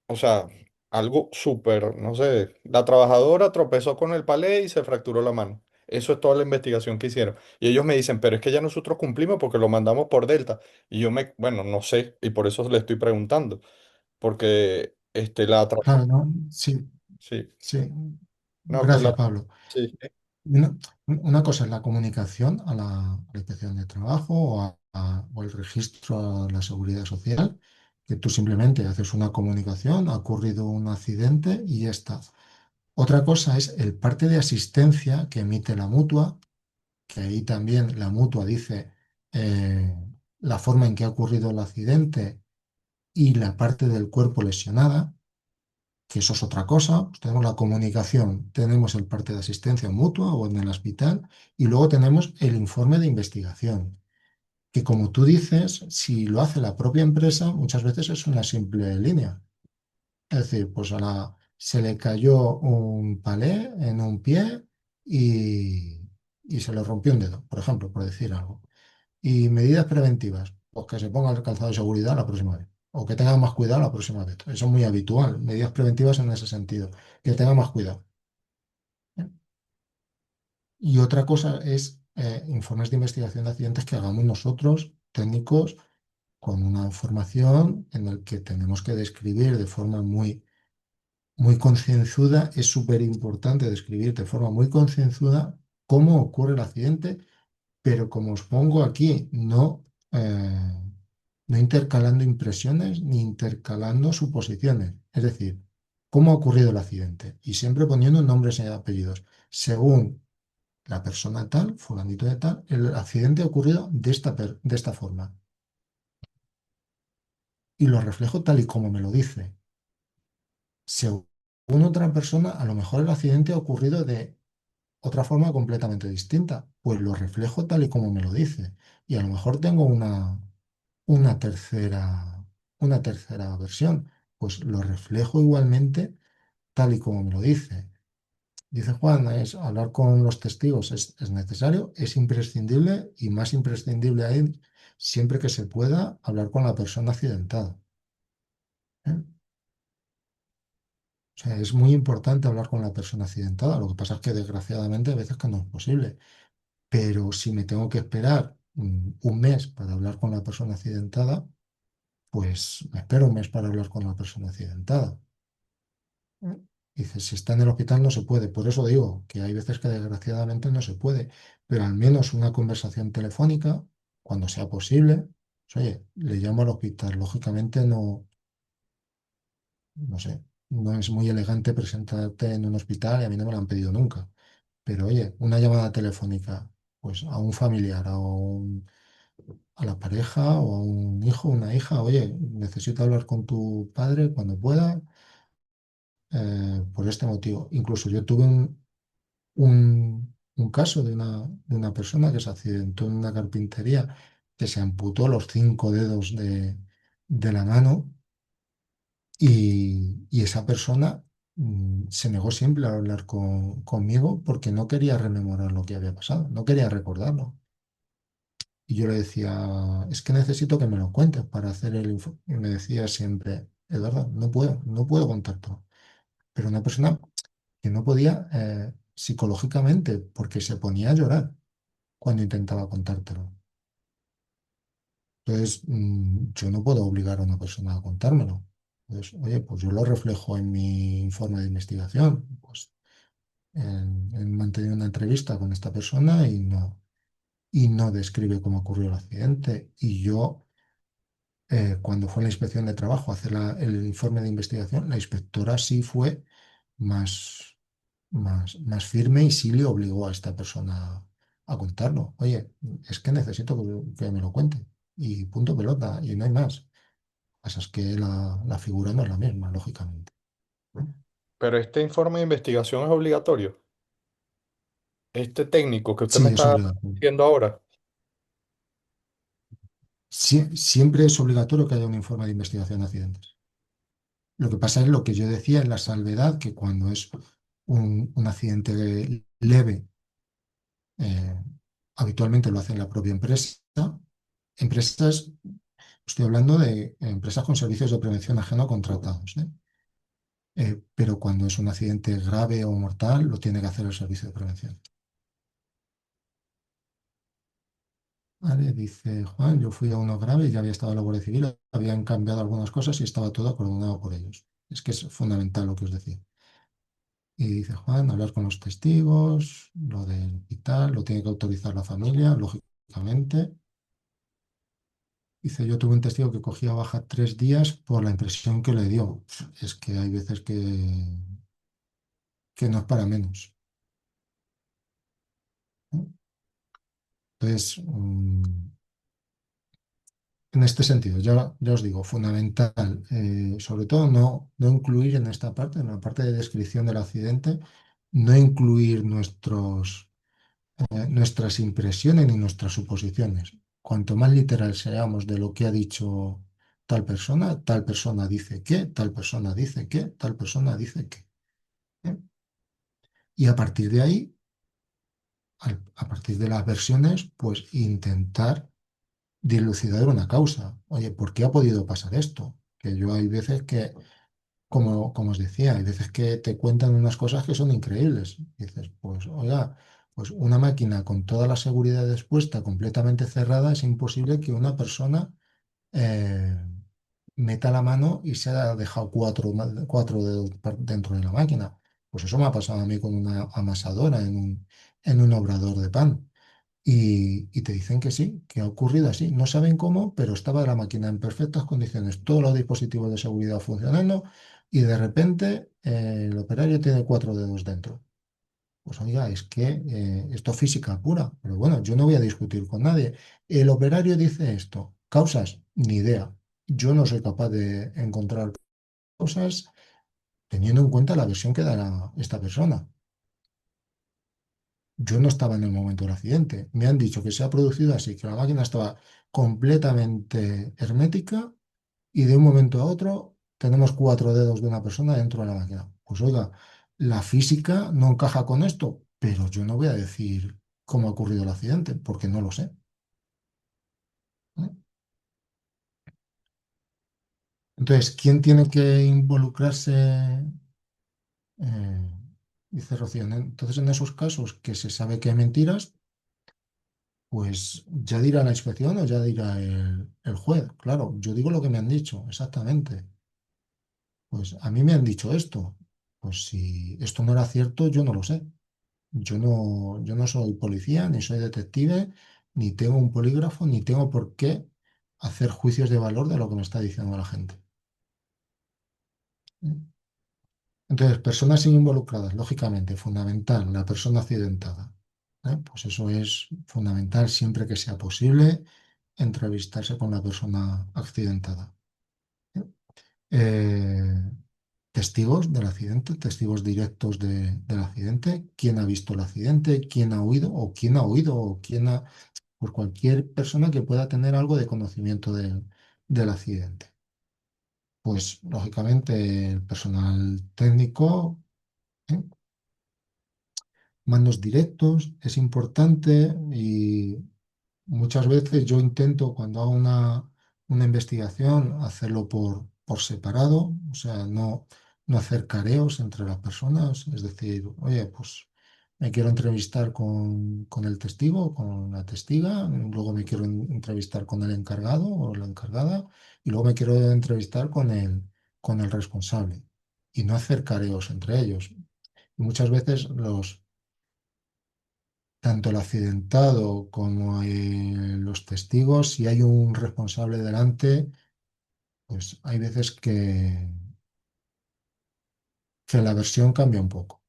o sea, algo súper, no sé, la trabajadora tropezó con el palé y se fracturó la mano. Eso es toda la investigación que hicieron. Y ellos me dicen, pero es que ya nosotros cumplimos porque lo mandamos por Delta. Y bueno, no sé, y por eso le estoy preguntando, porque claro, ¿no? Sí, sí, sí. no, que Gracias, Pablo. sí, Una, una cosa es la comunicación a la inspección de trabajo o el registro a la seguridad social, que tú simplemente haces una comunicación, ha ocurrido un accidente y ya está. Otra cosa es el parte de asistencia que emite la mutua, que ahí también la mutua dice eh, la forma en que ha ocurrido el accidente y la parte del cuerpo lesionada, que eso es otra cosa. Pues tenemos la comunicación, tenemos el parte de asistencia mutua o en el hospital y luego tenemos el informe de investigación, que como tú dices, si lo hace la propia empresa, muchas veces es una simple línea. Es decir, pues se le cayó un palé en un pie y se le rompió un dedo, por ejemplo, por decir algo. Y medidas preventivas, pues que se ponga el calzado de seguridad la próxima vez. O que tenga más cuidado la próxima vez. Eso es muy habitual. Medidas preventivas en ese sentido. Que tenga más cuidado. ¿Eh? Y otra cosa es informes de investigación de accidentes que hagamos nosotros, técnicos, con una formación en el que tenemos que describir de forma muy concienzuda. Es súper importante describir de forma muy concienzuda cómo ocurre el accidente, pero como os pongo aquí, no intercalando impresiones ni intercalando suposiciones. Es decir, cómo ha ocurrido el accidente y siempre poniendo nombres y apellidos. Según la persona tal, fulanito de tal, el accidente ha ocurrido de esta forma y lo reflejo tal y como me lo dice. Según otra persona, a lo mejor el accidente ha ocurrido de otra forma completamente distinta, pues lo reflejo tal y como me lo dice. Y a lo mejor tengo una tercera versión, pues lo reflejo igualmente tal y como me lo dice. Dice Juan, es hablar con los testigos es necesario, es imprescindible y más imprescindible aún siempre que se pueda hablar con la persona accidentada. ¿Eh? O sea, es muy importante hablar con la persona accidentada. Lo que pasa es que desgraciadamente a veces que no es posible. Pero si me tengo que esperar un mes para hablar con la persona accidentada, pues me espero un mes para hablar con la persona accidentada. Mm. Dice, si está en el hospital no se puede. Por eso digo que hay veces que desgraciadamente no se puede. Pero al menos una conversación telefónica, cuando sea posible, pues, oye, le llamo al hospital. Lógicamente no sé, no es muy elegante presentarte en un hospital y a mí no me lo han pedido nunca. Pero oye, una llamada telefónica, pues a un familiar, a la pareja o a un hijo, una hija, oye, necesito hablar con tu padre cuando pueda, por este motivo. Incluso yo tuve un caso de una persona que se accidentó en una carpintería, que se amputó los 5 dedos de la mano y esa persona se negó siempre a hablar conmigo porque no quería rememorar lo que había pasado, no quería recordarlo. Y yo le decía, es que necesito que me lo cuentes para hacer el informe. Y me decía siempre, Eduardo, no puedo contártelo. Pero una persona que no podía psicológicamente, porque se ponía a llorar cuando intentaba contártelo. Entonces, yo no puedo obligar a una persona a contármelo. Entonces, oye, pues yo lo reflejo en mi informe de investigación. Pues en mantener una entrevista con esta persona y no describe cómo ocurrió el accidente. Y yo cuando fue la inspección de trabajo a hacer el informe de investigación, la inspectora sí fue más firme y sí le obligó a esta persona a contarlo. Oye, es que necesito que me lo cuente. Y punto pelota, y no hay más. Lo que pasa es que la figura no es la misma, lógicamente. Pero este informe de investigación es obligatorio. Este técnico que usted me Sí, es está obligatorio. diciendo ahora. Siempre es obligatorio que haya un informe de investigación de accidentes. Lo que pasa es lo que yo decía en la salvedad, que cuando es un accidente leve, eh, habitualmente lo hace la propia empresa. Empresas, estoy hablando de empresas con servicios de prevención ajeno contratados, ¿eh? Pero cuando es un accidente grave o mortal, lo tiene que hacer el servicio de prevención. Vale, dice Juan, yo fui a uno grave y ya había estado en la Guardia Civil, habían cambiado algunas cosas y estaba todo coordinado por ellos. Es que es fundamental lo que os decía. Y dice Juan, hablar con los testigos, lo del hospital, lo tiene que autorizar la familia, lógicamente. Dice, yo tuve un testigo que cogía baja 3 días por la impresión que le dio. Es que hay veces que no es para menos, ¿no? Entonces, en este sentido, ya os digo, fundamental, sobre todo no incluir en esta parte, en la parte de descripción del accidente, no incluir nuestras impresiones ni nuestras suposiciones. Cuanto más literal seamos de lo que ha dicho tal persona dice que, tal persona dice que, tal persona dice que. ¿Eh? Y a partir de ahí, a partir de las versiones, pues intentar dilucidar una causa. Oye, ¿por qué ha podido pasar esto? Que yo hay veces que, como os decía, hay veces que te cuentan unas cosas que son increíbles. Dices, pues, oiga, pues una máquina con toda la seguridad expuesta, completamente cerrada, es imposible que una persona eh, meta la mano y se haya dejado cuatro dedos dentro de la máquina. Pues eso me ha pasado a mí con una amasadora en un obrador de pan. Y te dicen que sí, que ha ocurrido así. No saben cómo, pero estaba la máquina en perfectas condiciones, todos los dispositivos de seguridad funcionando y de repente el operario tiene 4 dedos dentro. Pues oiga, es que esto es física pura, pero bueno, yo no voy a discutir con nadie. El operario dice esto, causas, ni idea. Yo no soy capaz de encontrar causas teniendo en cuenta la versión que dará esta persona. Yo no estaba en el momento del accidente. Me han dicho que se ha producido así, que la máquina estaba completamente hermética y de un momento a otro tenemos 4 dedos de una persona dentro de la máquina. Pues oiga, la física no encaja con esto, pero yo no voy a decir cómo ha ocurrido el accidente, porque no lo sé. ¿Eh? Entonces, ¿quién tiene que involucrarse? Eh, Dice Rocío, entonces en esos casos que se sabe que hay mentiras, pues ya dirá la inspección o ya dirá el juez. Claro, yo digo lo que me han dicho, exactamente. Pues a mí me han dicho esto. Pues si esto no era cierto, yo no lo sé. Yo no soy policía, ni soy detective, ni tengo un polígrafo, ni tengo por qué hacer juicios de valor de lo que me está diciendo la gente. Entonces, personas involucradas, lógicamente, fundamental, la persona accidentada. Pues eso es fundamental siempre que sea posible entrevistarse con la persona accidentada. ¿Eh? Eh, Testigos del accidente, testigos directos del accidente, quién ha visto el accidente, quién ha oído o quién ha, por cualquier persona que pueda tener algo de conocimiento del accidente. Pues lógicamente el personal técnico, ¿eh? Mandos directos, es importante y muchas veces yo intento cuando hago una investigación hacerlo por separado, o sea, no hacer careos entre las personas, es decir, oye, pues me quiero entrevistar con el testigo, con la testiga, luego me quiero entrevistar con el encargado o la encargada y luego me quiero entrevistar con el responsable y no hacer careos entre ellos. Y muchas veces tanto el accidentado como los testigos, si hay un responsable delante, pues hay veces que la versión cambia un poco.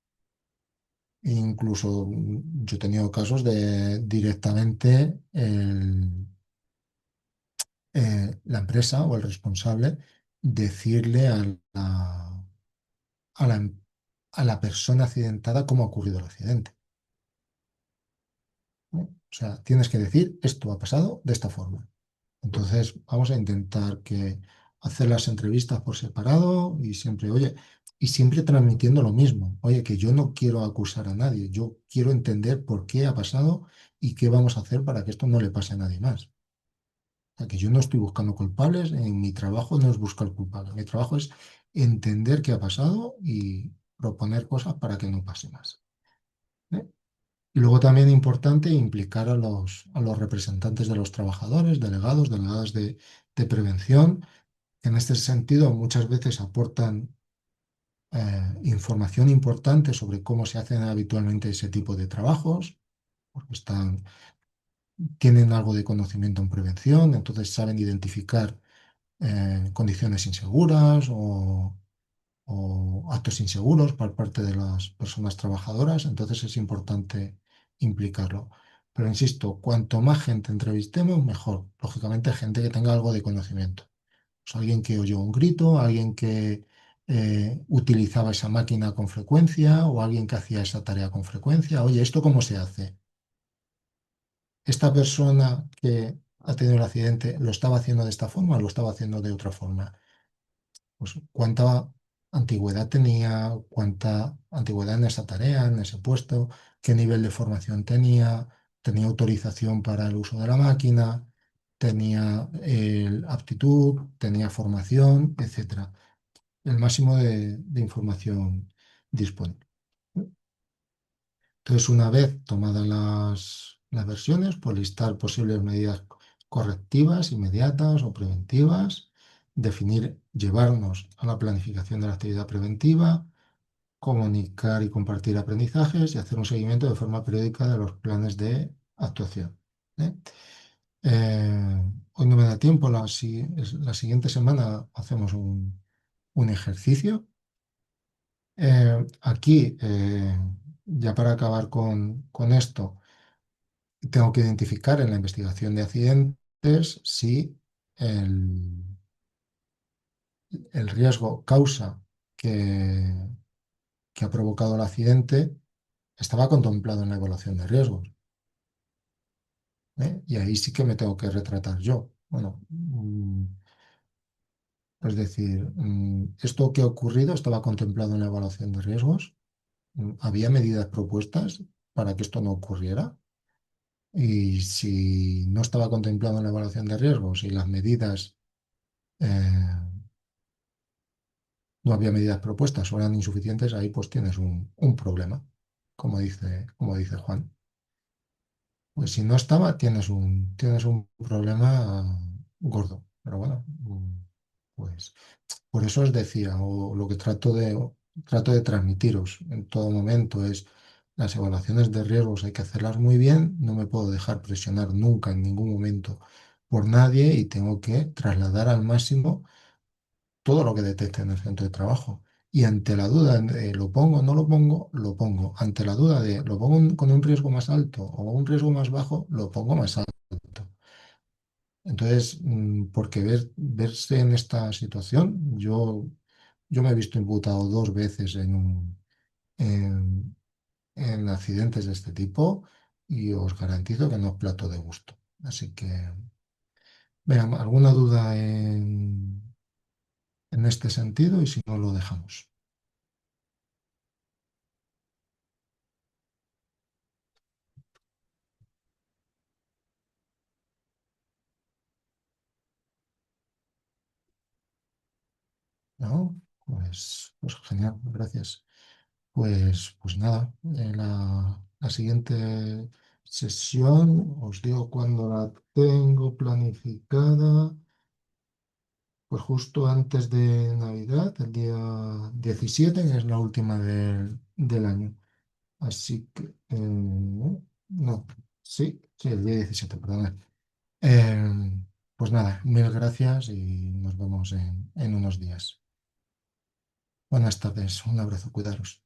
Incluso yo he tenido casos de directamente la empresa o el responsable decirle a la, a la persona accidentada cómo ha ocurrido el accidente. ¿No? O sea, tienes que decir, esto ha pasado de esta forma. Entonces, vamos a intentar hacer las entrevistas por separado y siempre, oye, y siempre transmitiendo lo mismo. Oye, que yo no quiero acusar a nadie, yo quiero entender por qué ha pasado y qué vamos a hacer para que esto no le pase a nadie más. O sea, que yo no estoy buscando culpables, en mi trabajo no es buscar culpables, mi trabajo es entender qué ha pasado y proponer cosas para que no pase más. ¿Eh? Y luego también importante implicar a los representantes de los trabajadores, delegados de prevención. En este sentido, muchas veces aportan información importante sobre cómo se hacen habitualmente ese tipo de trabajos, porque tienen algo de conocimiento en prevención, entonces saben identificar condiciones inseguras o actos inseguros por parte de las personas trabajadoras, entonces es importante implicarlo. Pero insisto, cuanto más gente entrevistemos, mejor. Lógicamente, gente que tenga algo de conocimiento. Pues alguien que oyó un grito, alguien que utilizaba esa máquina con frecuencia o alguien que hacía esa tarea con frecuencia. Oye, ¿esto cómo se hace? ¿Esta persona que ha tenido el accidente lo estaba haciendo de esta forma o lo estaba haciendo de otra forma? Pues cuánta antigüedad tenía, cuánta antigüedad en esa tarea, en ese puesto, qué nivel de formación tenía autorización para el uso de la máquina, tenía aptitud, tenía formación, etcétera. El máximo de información disponible. Entonces, una vez tomadas las versiones, pues listar posibles medidas correctivas, inmediatas o preventivas, definir, llevarnos a la planificación de la actividad preventiva, comunicar y compartir aprendizajes y hacer un seguimiento de forma periódica de los planes de actuación. ¿Eh? Hoy no me da tiempo, la siguiente semana hacemos un ejercicio. Aquí, ya para acabar con esto, tengo que identificar en la investigación de accidentes si el, el riesgo causa que, que ha provocado el accidente estaba contemplado en la evaluación de riesgos. ¿Eh? Y ahí sí que me tengo que retratar yo. Bueno, Es decir, esto que ha ocurrido estaba contemplado en la evaluación de riesgos. Había medidas propuestas para que esto no ocurriera. Y si no estaba contemplado en la evaluación de riesgos y las medidas, eh, no había medidas propuestas o eran insuficientes, ahí pues tienes un problema, como dice Juan. Pues si no estaba, tienes un problema gordo. Pero bueno, pues por eso os decía, o lo que trato de transmitiros en todo momento es las evaluaciones de riesgos hay que hacerlas muy bien, no me puedo dejar presionar nunca en ningún momento por nadie y tengo que trasladar al máximo todo lo que detecte en el centro de trabajo. Y ante la duda de lo pongo o no lo pongo, lo pongo. Ante la duda de lo pongo con un riesgo más alto o un riesgo más bajo, lo pongo más alto. Entonces, porque verse en esta situación, yo me he visto imputado dos veces en accidentes de este tipo y os garantizo que no es plato de gusto. Así que, vean, ¿alguna duda en este sentido? Y si no, lo dejamos. ¿No? Pues genial, gracias. Pues nada, la siguiente sesión os digo cuándo la tengo planificada, pues justo antes de Navidad, el día 17 que es la última del año. Así que, no, sí, el día 17 perdón. Pues nada, mil gracias y nos vemos en unos días. Buenas tardes, un abrazo, cuidaros.